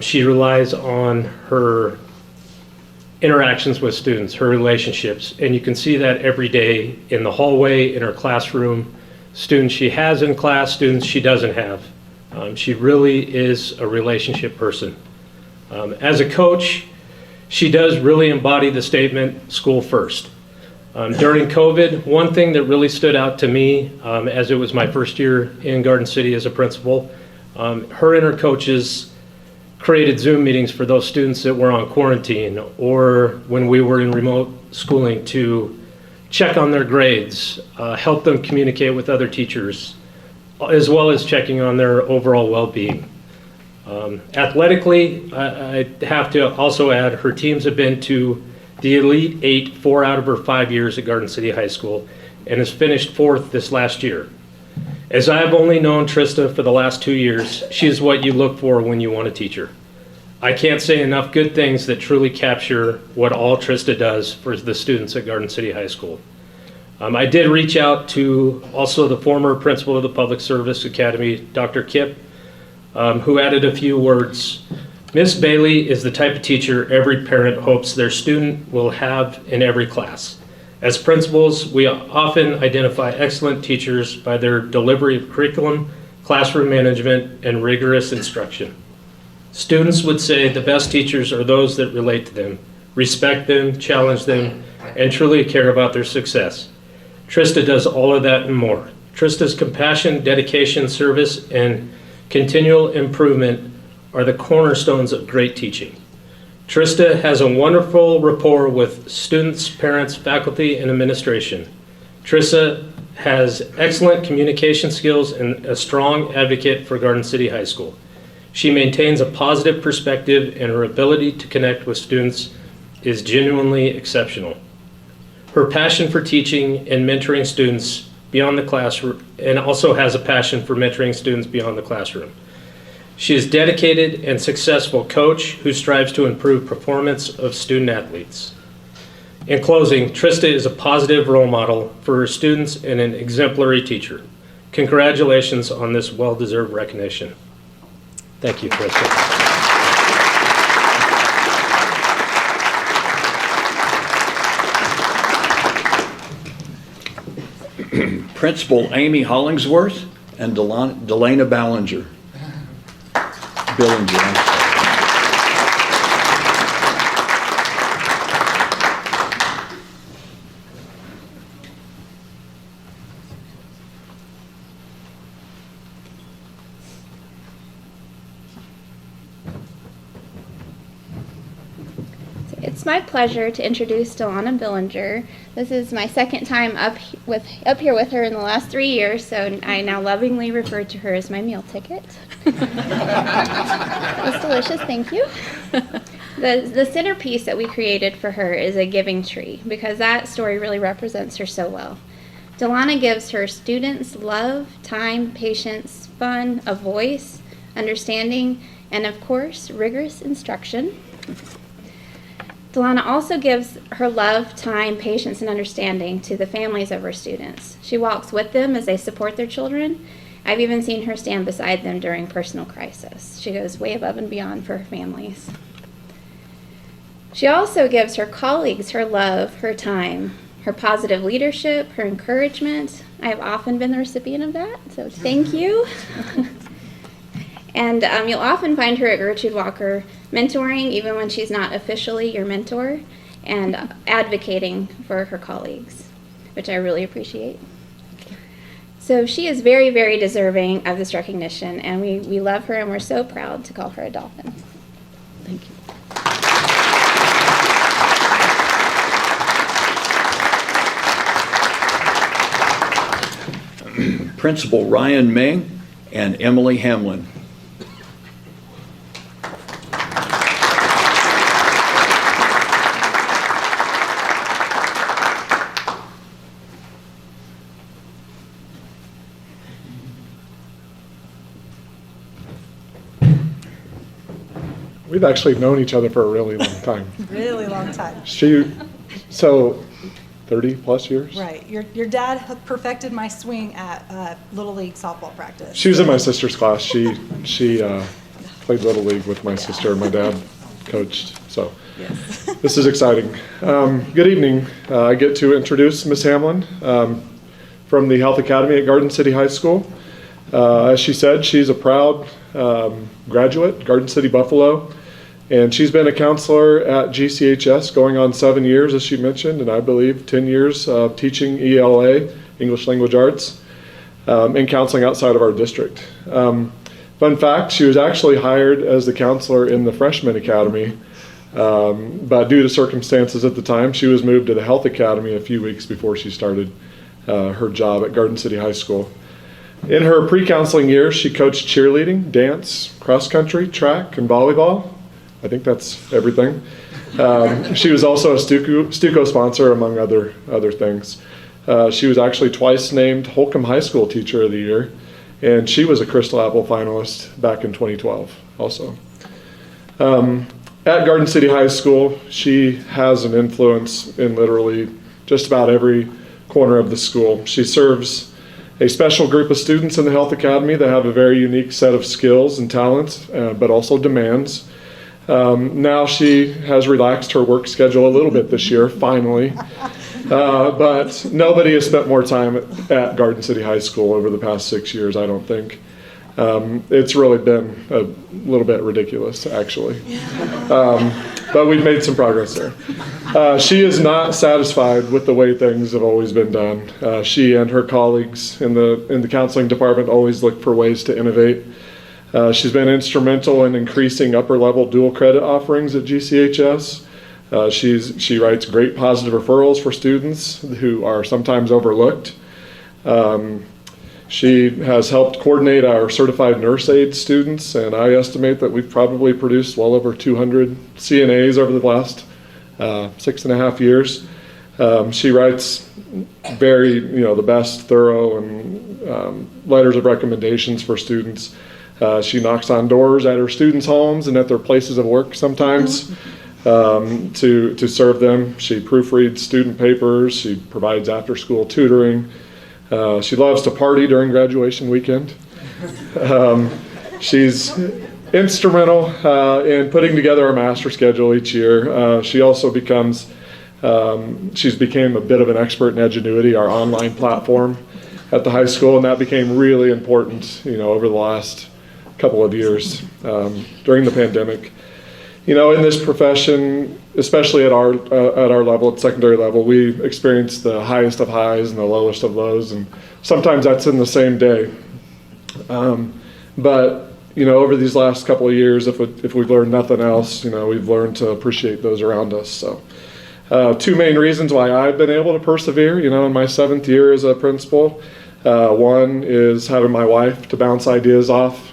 she relies on her interactions with students, her relationships, and you can see that every day in the hallway, in her classroom, students she has in class, students she doesn't have. She really is a relationship person. As a coach, she does really embody the statement, school first. During COVID, one thing that really stood out to me, as it was my first year in Garden City as a principal, her and her coaches created Zoom meetings for those students that were on quarantine or when we were in remote schooling to check on their grades, help them communicate with other teachers, as well as checking on their overall well-being. Athletically, I have to also add her teams have been to the Elite Eight 4 out of her 5 years at Garden City High School and has finished 4th this last year. As I have only known Trista for the last 2 years, she is what you look for when you want a teacher. I can't say enough good things that truly capture what all Trista does for the students at Garden City High School. I did reach out to also the former principal of the Public Service Academy, Dr. Kip, who added a few words. Miss Bailey is the type of teacher every parent hopes their student will have in every class. As principals, we often identify excellent teachers by their delivery of curriculum, classroom management, and rigorous instruction. Students would say the best teachers are those that relate to them, respect them, challenge them, and truly care about their success. Trista does all of that and more. Trista's compassion, dedication, service, and continual improvement are the cornerstones of great teaching. Trista has a wonderful rapport with students, parents, faculty, and administration. Trista has excellent communication skills and a strong advocate for Garden City High School. She maintains a positive perspective, and her ability to connect with students is genuinely exceptional. Her passion for teaching and mentoring students beyond the classroom, and also has a passion for mentoring students beyond the classroom. She is a dedicated and successful coach who strives to improve performance of student athletes. In closing, Trista is a positive role model for her students and an exemplary teacher. Congratulations on this well-deserved recognition. Thank you, Trista. Principal Amy Hollingsworth and Delana Billinger. It's my pleasure to introduce Delana Billinger. This is my second time up here with her in the last 3 years, so I now lovingly refer to her as my meal ticket. That was delicious, thank you. The centerpiece that we created for her is a giving tree, because that story really represents her so well. Delana gives her students love, time, patience, fun, a voice, understanding, and of course, rigorous instruction. Delana also gives her love, time, patience, and understanding to the families of her students. She walks with them as they support their children. I've even seen her stand beside them during personal crisis. She goes way above and beyond for her families. She also gives her colleagues her love, her time, her positive leadership, her encouragement. I have often been the recipient of that, so thank you. And you'll often find her at Gertrude Walker mentoring, even when she's not officially your mentor, and advocating for her colleagues, which I really appreciate. So she is very, very deserving of this recognition, and we love her, and we're so proud to call her a dolphin. Thank you. Principal Ryan Ming and Emily Hamlin. We've actually known each other for a really long time. Really long time. So 30 plus years. Right. Your dad perfected my swing at Little League softball practice. She was in my sister's class. She played Little League with my sister, and my dad coached. So Yes. this is exciting. Good evening. I get to introduce Ms. Hamlin from the Health Academy at Garden City High School. As she said, she's a proud graduate, Garden City, Buffalo. And she's been a counselor at GCHS going on 7 years, as she mentioned, and I believe 10 years of teaching ELA, English Language Arts, and counseling outside of our district. Fun fact, she was actually hired as the counselor in the Freshman Academy, but due to circumstances at the time, she was moved to the Health Academy a few weeks before she started her job at Garden City High School. In her pre-counseling years, she coached cheerleading, dance, cross-country, track, and volleyball. I think that's everything. She was also a Stuco sponsor, among other things. She was actually twice named Holcomb High School Teacher of the Year, and she was a Crystal Apple finalist back in 2012 also. At Garden City High School, she has an influence in literally just about every corner of the school. She serves a special group of students in the Health Academy that have a very unique set of skills and talents, but also demands. Now she has relaxed her work schedule a little bit this year, finally. But nobody has spent more time at Garden City High School over the past 6 years, I don't think. It's really been a little bit ridiculous, actually. But we've made some progress there. She is not satisfied with the way things have always been done. She and her colleagues in the counseling department always look for ways to innovate. She's been instrumental in increasing upper-level dual credit offerings at GCHS. She writes great positive referrals for students who are sometimes overlooked. She has helped coordinate our certified nurse aide students, and I estimate that we've probably produced well over 200 CNAs over the last 6.5 years. She writes the best, thorough, and letters of recommendations for students. She knocks on doors at her students' homes and at their places of work sometimes to serve them. She proofreads student papers. She provides after-school tutoring. She loves to party during graduation weekend. She's instrumental in putting together our master schedule each year. She also she's became a bit of an expert in Edgenuity, our online platform at the high school, and that became really important, over the last couple of years during the pandemic. In this profession, especially at our level, at secondary level, we experience the highest of highs and the lowest of lows, and sometimes that's in the same day. But over these last couple of years, if we've learned nothing else, we've learned to appreciate those around us. So, two main reasons why I've been able to persevere, in my 7th year as a principal. One is having my wife to bounce ideas off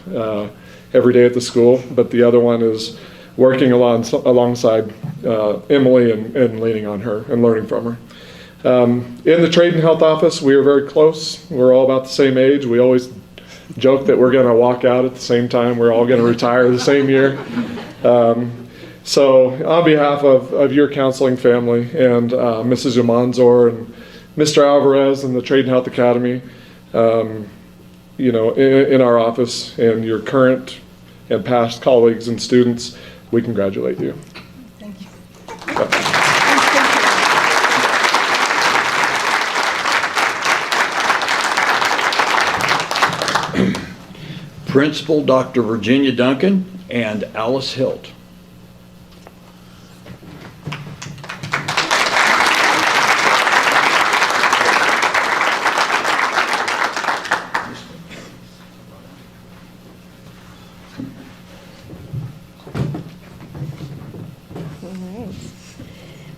every day at the school, but the other one is working alongside Emily and leaning on her and learning from her. In the Trade and Health office, we are very close. We're all about the same age. We always joke that we're going to walk out at the same time. We're all going to retire the same year. So on behalf of your counseling family and Mrs. Umanzor and Mr. Alvarez and the Trade and Health Academy, in our office and your current and past colleagues and students, we congratulate you. Thank you. Principal Dr. Virginia Duncan and Alice Hilt.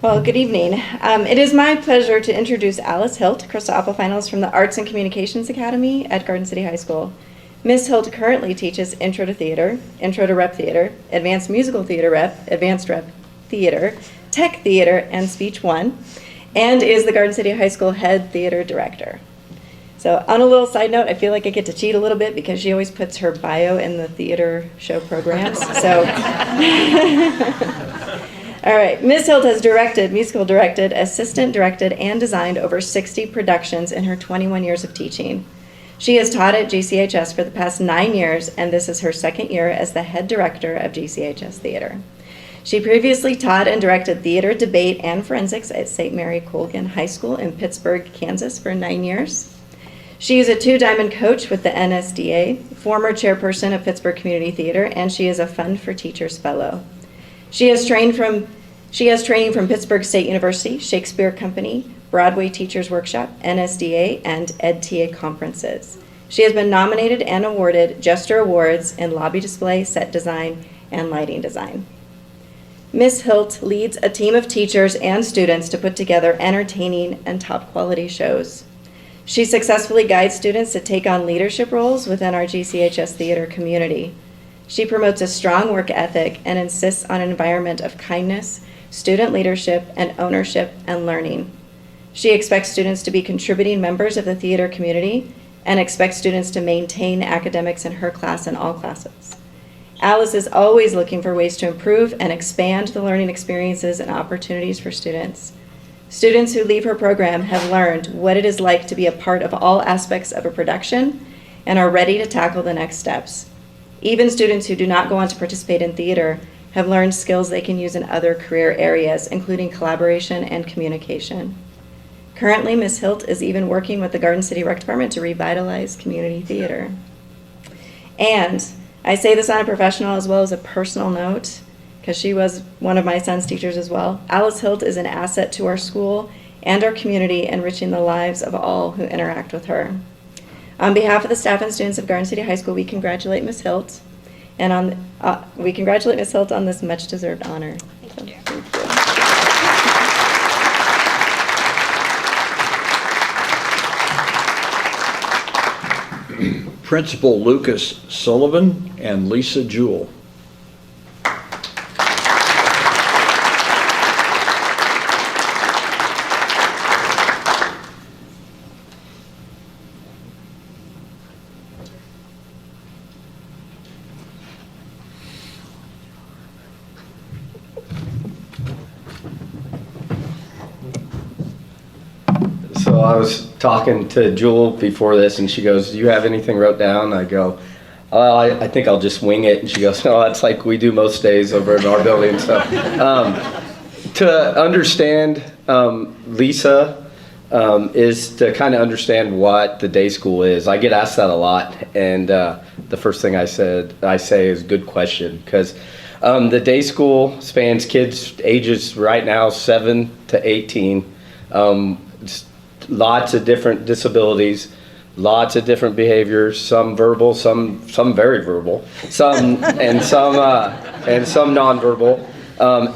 Well, good evening. It is my pleasure to introduce Alice Hilt, Crystal Apple Finalist from the Arts and Communications Academy at Garden City High School. Ms. Hilt currently teaches Intro to Theater, Intro to Rep Theater, Advanced Musical Theater Rep, Advanced Rep Theater, Tech Theater, and Speech 1, and is the Garden City High School Head Theater Director. So on a little side note, I feel like I get to cheat a little bit because she always puts her bio in the theater show programs. So All right. Ms. Hilt has musical directed, assistant directed, and designed over 60 productions in her 21 years of teaching. She has taught at GCHS for the past 9 years, and this is her second year as the head director of GCHS Theater. She previously taught and directed theater, debate, and forensics at St. Mary Colgan High School in Pittsburgh, Kansas for 9 years. She is a 2-diamond coach with the NSDA, former chairperson of Pittsburgh Community Theater, and she is a Fund for Teachers Fellow. She has training from Pittsburgh State University, Shakespeare Company, Broadway Teachers Workshop, NSDA, and EdTA conferences. She has been nominated and awarded Jester Awards in lobby display, set design, and lighting design. Ms. Hilt leads a team of teachers and students to put together entertaining and top quality shows. She successfully guides students to take on leadership roles within our GCHS theater community. She promotes a strong work ethic and insists on an environment of kindness, student leadership, and ownership and learning. She expects students to be contributing members of the theater community and expects students to maintain academics in her class and all classes. Alice is always looking for ways to improve and expand the learning experiences and opportunities for students. Students who leave her program have learned what it is like to be a part of all aspects of a production and are ready to tackle the next steps. Even students who do not go on to participate in theater have learned skills they can use in other career areas, including collaboration and communication. Currently, Ms. Hilt is even working with the Garden City Rec Department to revitalize community theater. And I say this on a professional as well as a personal note, because she was one of my son's teachers as well. Alice Hilt is an asset to our school and our community, enriching the lives of all who interact with her. On behalf of the staff and students of Garden City High School, we congratulate Ms. Hilt, and we congratulate Ms. Hilt on this much-deserved honor. Thank you. Principal Lucas Sullivan and Lisa Jewell. So I was talking to Jewell before this, and she goes, "Do you have anything wrote down?" I go, "Oh, I think I'll just wing it." And she goes, "No, that's like we do most days over in our building." So to understand Lisa is to kind of understand what the day school is. I get asked that a lot, and the first thing I say is good question, because the day school spans kids ages right now 7 to 18. Lots of different disabilities, lots of different behaviors, some verbal, some very verbal, some and some nonverbal,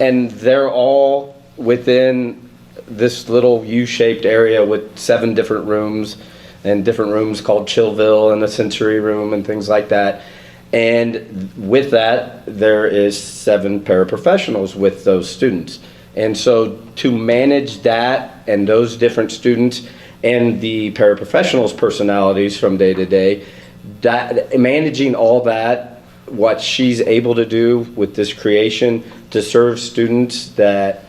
and they're all within this little U-shaped area with 7 different rooms, and different rooms called Chillville and a sensory room and things like that. And with that, there is 7 paraprofessionals with those students. And so to manage that and those different students and the paraprofessionals' personalities from day to day, managing all that, what she's able to do with this creation to serve students that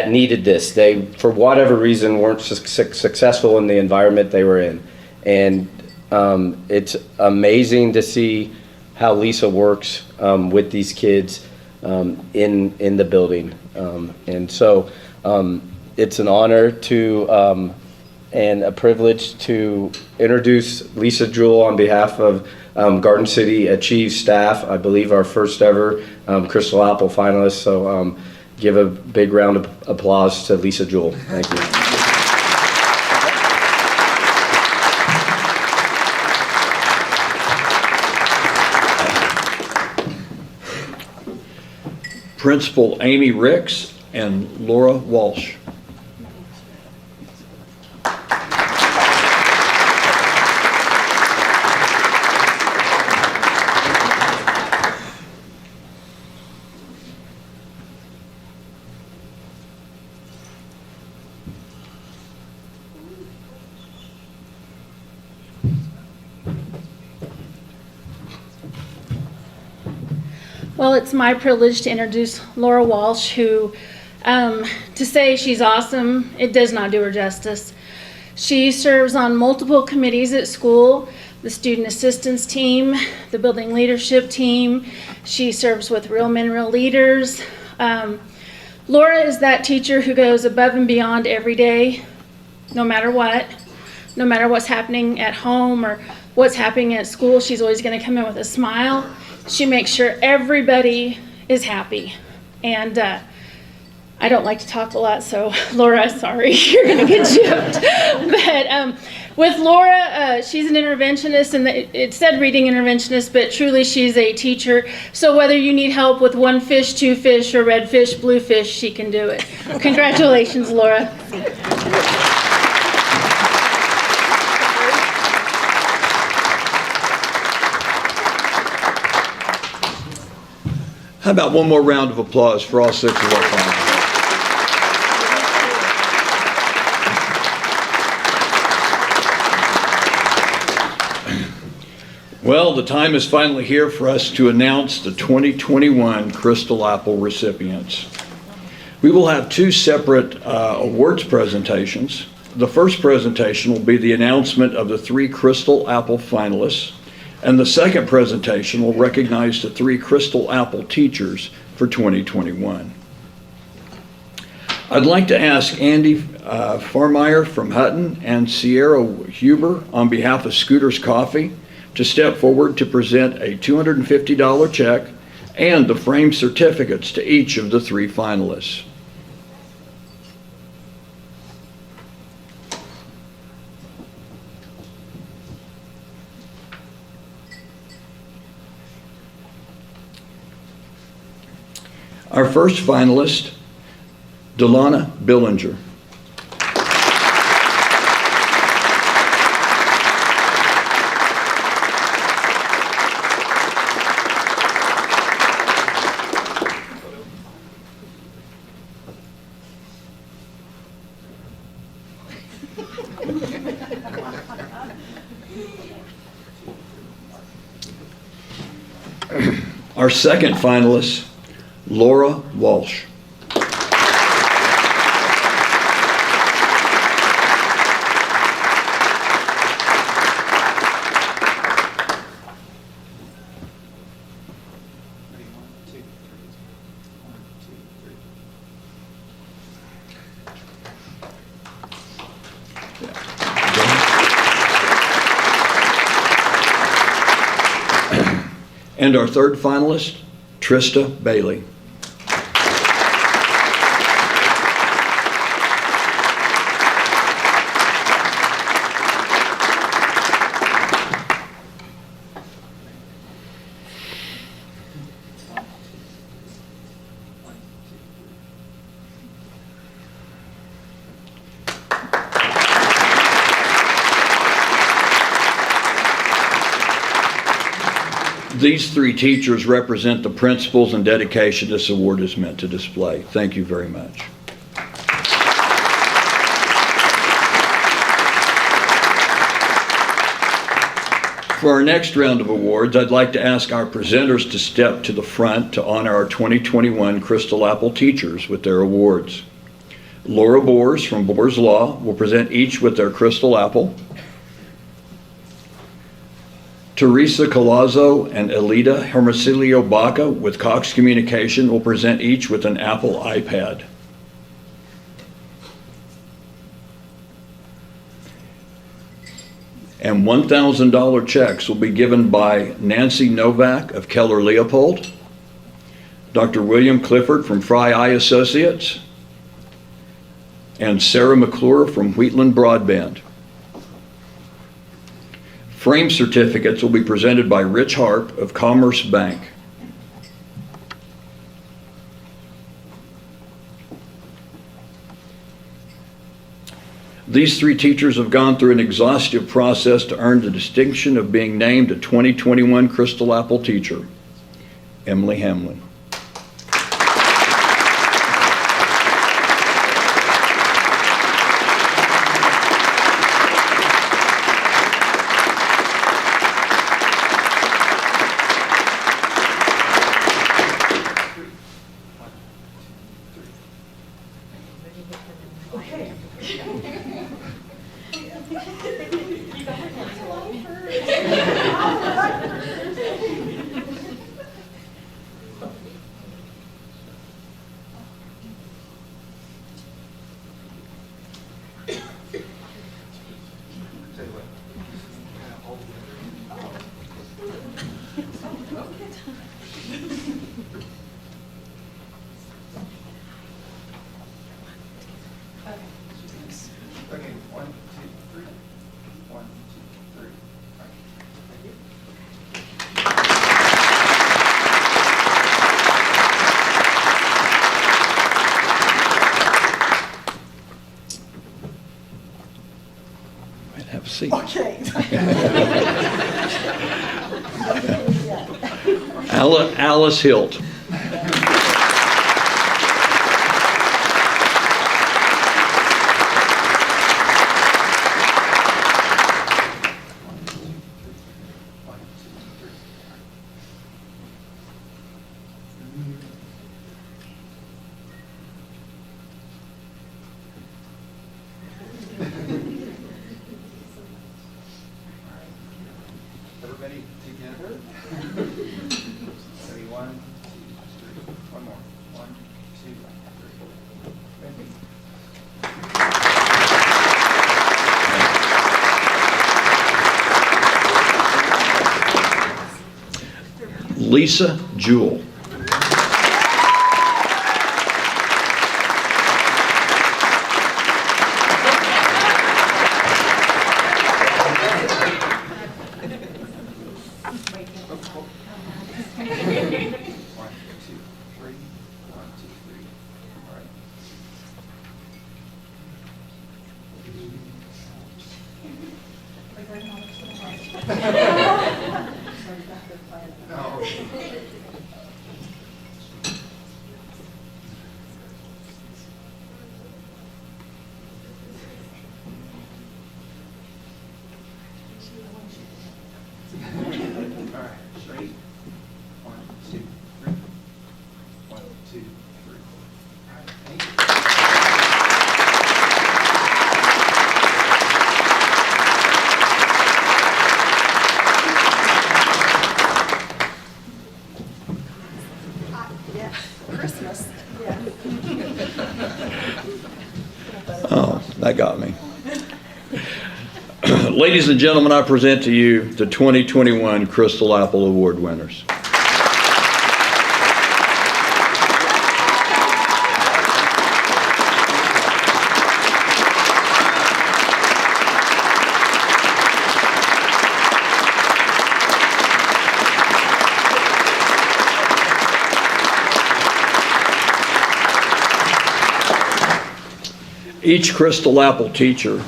needed this. They, for whatever reason, weren't successful in the environment they were in. And it's amazing to see how Lisa works with these kids in the building. And so it's an honor to and a privilege to introduce Lisa Jewell on behalf of Garden City Achieve staff. I believe our first ever Crystal Apple finalist. So give a big round of applause to Lisa Jewell. Thank you. Principal Amy Ricks and Laura Walsh. Well, it's my privilege to introduce Laura Walsh, who, to say she's awesome, it does not do her justice. She serves on multiple committees at school, the student assistance team, the building leadership team. She serves with Real Men, Real Leaders. Laura is that teacher who goes above and beyond every day, no matter what. No matter what's happening at home or what's happening at school, she's always going to come in with a smile. She makes sure everybody is happy. And I don't like to talk a lot, so Laura, sorry, you're going to get gypped. But with Laura, she's an interventionist, and it said reading interventionist, but truly she's a teacher. So whether you need help with one fish, two fish, or red fish, blue fish, she can do it. Congratulations, Laura. How about one more round of applause for all 6 of our finalists? Well, the time is finally here for us to announce the 2021 Crystal Apple recipients. We will have 2 separate awards presentations. The first presentation will be the announcement of the 3 Crystal Apple finalists, and the second presentation will recognize the 3 Crystal Apple teachers for 2021. I'd like to ask Andy Farmeyer from Hutton and Sierra Huber on behalf of Scooter's Coffee to step forward to present a $250 check and the framed certificates to each of the 3 finalists. Our first finalist, Delana Billinger. Our second finalist, Laura Walsh. And our third finalist, Trista Bailey. These 3 teachers represent the principles and dedication this award is meant to display. Thank you very much. For our next round of awards, I'd like to ask our presenters to step to the front to honor our 2021 Crystal Apple teachers with their awards. Laura Boers from Boers Law will present each with their Crystal Apple. Teresa Colazzo and Elida Hermosilio Baca with Cox Communication will present each with an Apple iPad. And $1,000 checks will be given by Nancy Novak of Keller Leopold, Dr. William Clifford from Fry Eye Associates, and Sarah McClure from Wheatland Broadband. Frame certificates will be presented by Rich Harp of Commerce Bank. These 3 teachers have gone through an exhaustive process to earn the distinction of being named a 2021 Crystal Apple teacher. Emily Hamlin. Have a seat. Okay. Alice Hilt. Everybody together. Ready, 1, 2, 3. One more. 1, 2, 3. Lisa Jewell. Oh, that got me. Ladies and gentlemen, I present to you the 2021 Crystal Apple Award winners. Each Crystal Apple teacher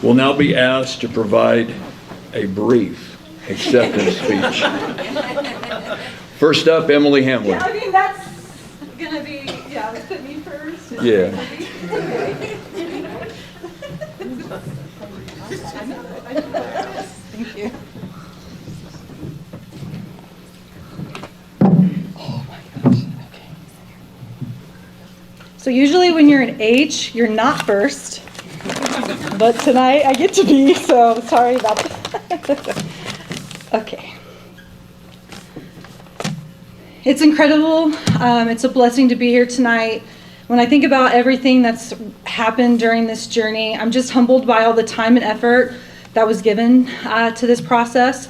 will now be asked to provide a brief acceptance speech. First up, Emily Hamlin. Yeah, I mean, that's going to be, yeah, let's put me first. Yeah. Thank you. So usually when you're an H, you're not first, but tonight I get to be, so sorry about that. Okay. It's incredible. It's a blessing to be here tonight. When I think about everything that's happened during this journey, I'm just humbled by all the time and effort that was given to this process.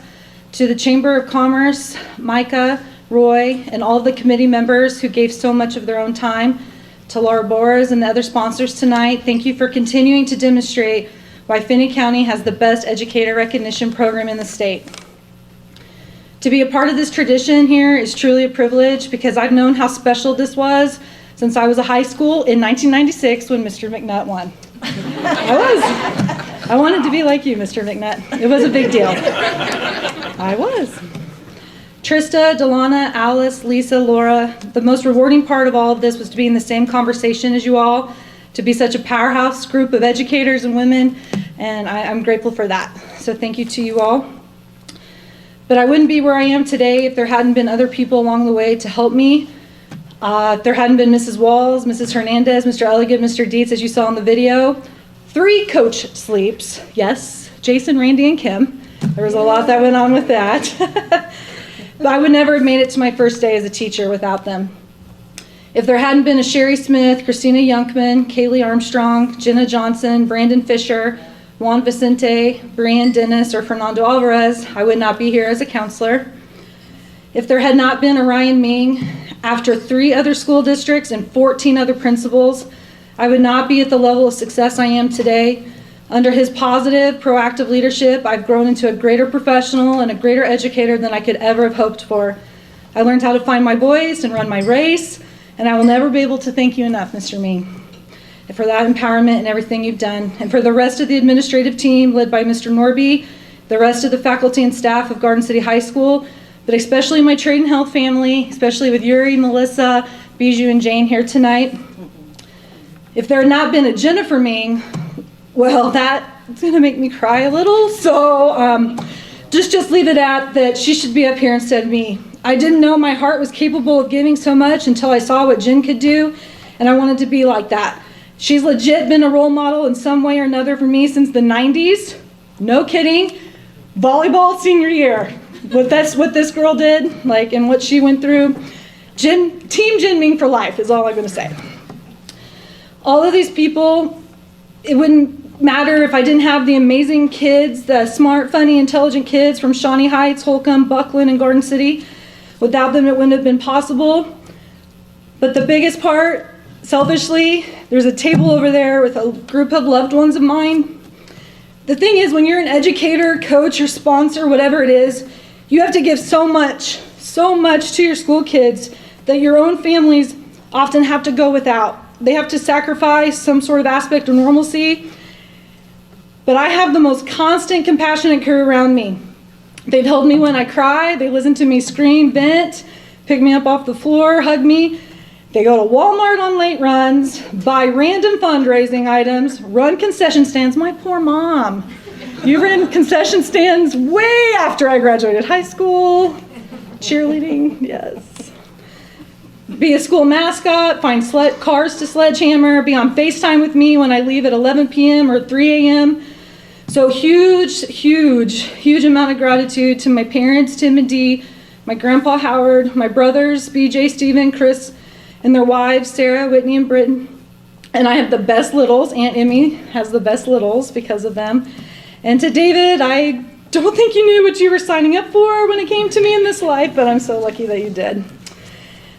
To the Chamber of Commerce, Micah, Roy, and all of the committee members who gave so much of their own time. To Laura Boras and the other sponsors tonight, thank you for continuing to demonstrate why Finney County has the best educator recognition program in the state. To be a part of this tradition here is truly a privilege because I've known how special this was since I was in high school in 1996 when Mr. McNutt won. I wanted to be like you, Mr. McNutt. It was a big deal. I was. Trista, Delana, Alice, Lisa, Laura, the most rewarding part of all of this was to be in the same conversation as you all, to be such a powerhouse group of educators and women, and I'm grateful for that. So thank you to you all. But I wouldn't be where I am today if there hadn't been other people along the way to help me. If there hadn't been Mrs. Walls, Mrs. Hernandez, Mr. Elegant, Mr. Dietz, as you saw in the video. 3 coach sleeps, yes, Jason, Randy, and Kim. There was a lot that went on with that. I would never have made it to my first day as a teacher without them. If there hadn't been a Sherry Smith, Christina Yunkman, Kaylee Armstrong, Jenna Johnson, Brandon Fisher, Juan Vicente, Brian Dennis, or Fernando Alvarez, I would not be here as a counselor. If there had not been Orion Ming, after 3 other school districts and 14 other principals, I would not be at the level of success I am today. Under his positive, proactive leadership, I've grown into a greater professional and a greater educator than I could ever have hoped for. I learned how to find my voice and run my race, and I will never be able to thank you enough, Mr. Ming, for that empowerment and everything you've done. And for the rest of the administrative team, led by Mr. Norby, the rest of the faculty and staff of Garden City High School, but especially my trade and health family, especially with Yuri, Melissa, Bijou, and Jane here tonight. If there had not been a Jennifer Ming, well, that's gonna make me cry a little, so just leave it at that she should be up here instead of me. I didn't know my heart was capable of giving so much until I saw what Jen could do, and I wanted to be like that. She's legit been a role model in some way or another for me since the 90s. No kidding. Volleyball senior year. What this girl did, like, and what she went through. Team Jin Ming for life is all I'm gonna say. All of these people, it wouldn't matter if I didn't have the amazing kids, the smart, funny, intelligent kids from Shawnee Heights, Holcomb, Buckland, and Garden City. Without them, it wouldn't have been possible. But the biggest part, selfishly, there's a table over there with a group of loved ones of mine. The thing is, when you're an educator, coach, or sponsor, whatever it is, you have to give so much to your school kids that your own families often have to go without. They have to sacrifice some sort of aspect of normalcy. But I have the most constant, compassionate crew around me. They've held me when I cry. They listen to me scream, vent, pick me up off the floor, hug me. They go to Walmart on late runs, buy random fundraising items, run concession stands. My poor mom. You ran concession stands way after I graduated high school. Cheerleading, yes. Be a school mascot, find cars to sledgehammer, be on FaceTime with me when I leave at 11 p.m. or 3 a.m. So huge amount of gratitude to my parents, Tim and Dee, my grandpa Howard, my brothers, BJ, Stephen, Chris, and their wives, Sarah, Whitney, and Britton. And I have the best littles. Aunt Emmy has the best littles because of them. And to David, I don't think you knew what you were signing up for when it came to me in this life, but I'm so lucky that you did.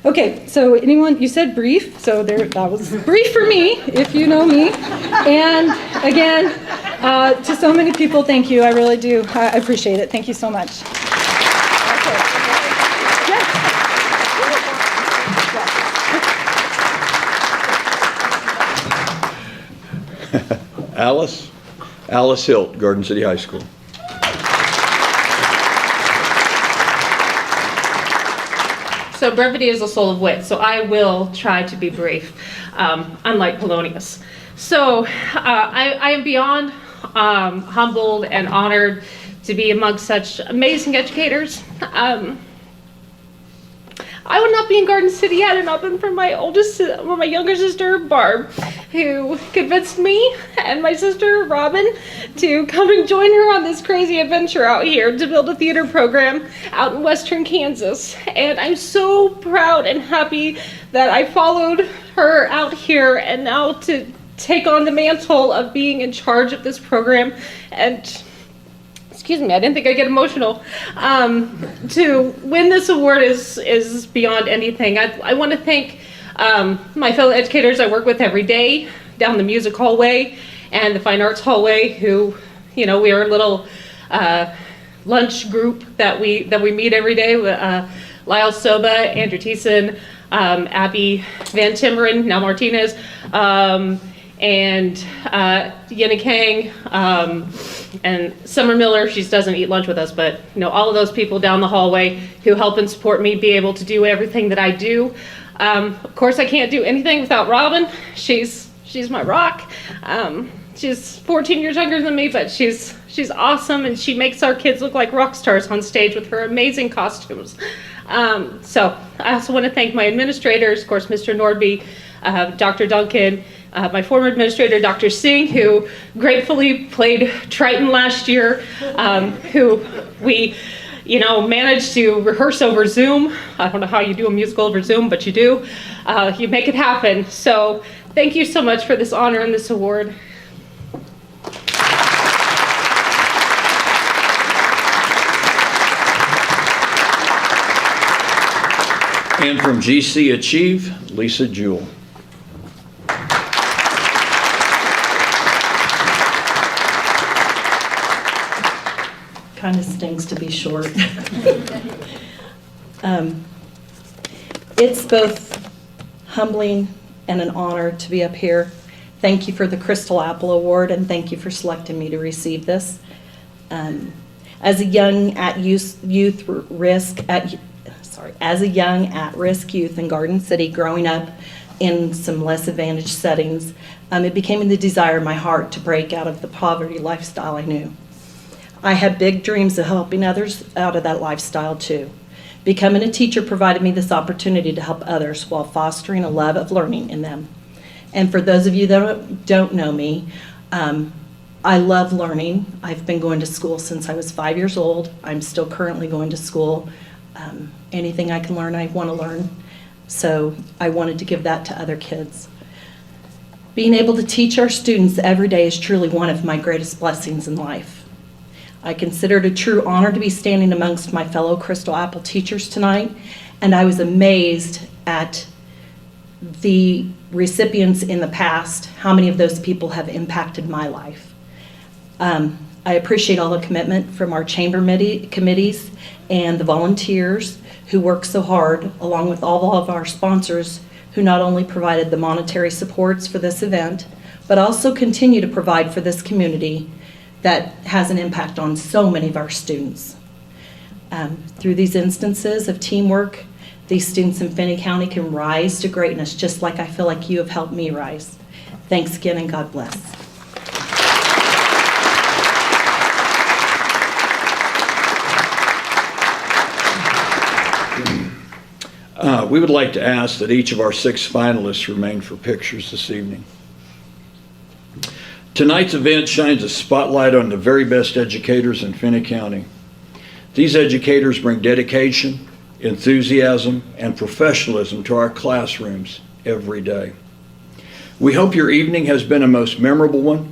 Okay, so anyone, you said brief, so that was brief for me, if you know me. And again, to so many people, thank you, I really do. I appreciate it. Thank you so much. Okay. Yes. Alice Hilt, Garden City High School. So brevity is the soul of wit, so I will try to be brief, unlike Polonius. So I am beyond humbled and honored to be amongst such amazing educators. I would not be in Garden City had it not been for my younger sister, Barb, who convinced me and my sister, Robin, to come and join her on this crazy adventure out here to build a theater program out in western Kansas. And I'm so proud and happy that I followed her out here and now to take on the mantle of being in charge of this program. And excuse me, I didn't think I'd get emotional. To win this award is beyond anything. I want to thank my fellow educators I work with every day down the music hallway and the fine arts hallway, who, we are a little lunch group that we meet every day with Lyle Soba, Andrew Thiessen, Abby Van Timmeren, now Martinez, and Yenna Kang, and Summer Miller. She doesn't eat lunch with us, but all of those people down the hallway who help and support me be able to do everything that I do. Of course, I can't do anything without Robin. She's my rock. She's 14 years younger than me, but she's awesome, and she makes our kids look like rock stars on stage with her amazing costumes. So I also want to thank my administrators, of course, Mr. Nordby, Dr. Duncan, my former administrator, Dr. Singh, who gratefully played Triton last year, who we managed to rehearse over Zoom. I don't know how you do a musical over Zoom, but you do. You make it happen. So thank you so much for this honor and this award. And from GC Achieve, Lisa Jewell. Kind of stings to be short. It's both humbling and an honor to be up here. Thank you for the Crystal Apple Award, and thank you for selecting me to receive this. As a young at-risk youth in Garden City, growing up in some less advantaged settings, it became the desire of my heart to break out of the poverty lifestyle I knew. I had big dreams of helping others out of that lifestyle too. Becoming a teacher provided me this opportunity to help others while fostering a love of learning in them. And for those of you that don't know me, I love learning. I've been going to school since I was 5 years old. I'm still currently going to school. Anything I can learn, I want to learn. So I wanted to give that to other kids. Being able to teach our students every day is truly one of my greatest blessings in life. I consider it a true honor to be standing amongst my fellow Crystal Apple teachers tonight, and I was amazed at the recipients in the past, how many of those people have impacted my life. I appreciate all the commitment from our chamber committees and the volunteers who work so hard, along with all of our sponsors who not only provided the monetary supports for this event, but also continue to provide for this community that has an impact on so many of our students. Through these instances of teamwork, these students in Finney County can rise to greatness, just like I feel like you have helped me rise. Thanks again, and God bless. We would like to ask that each of our 6 finalists remain for pictures this evening. Tonight's event shines a spotlight on the very best educators in Finney County. These educators bring dedication, enthusiasm, and professionalism to our classrooms every day. We hope your evening has been a most memorable one.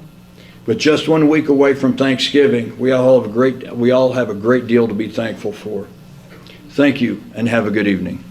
With just 1 week away from Thanksgiving, we all have a great deal to be thankful for. Thank you, and have a good evening.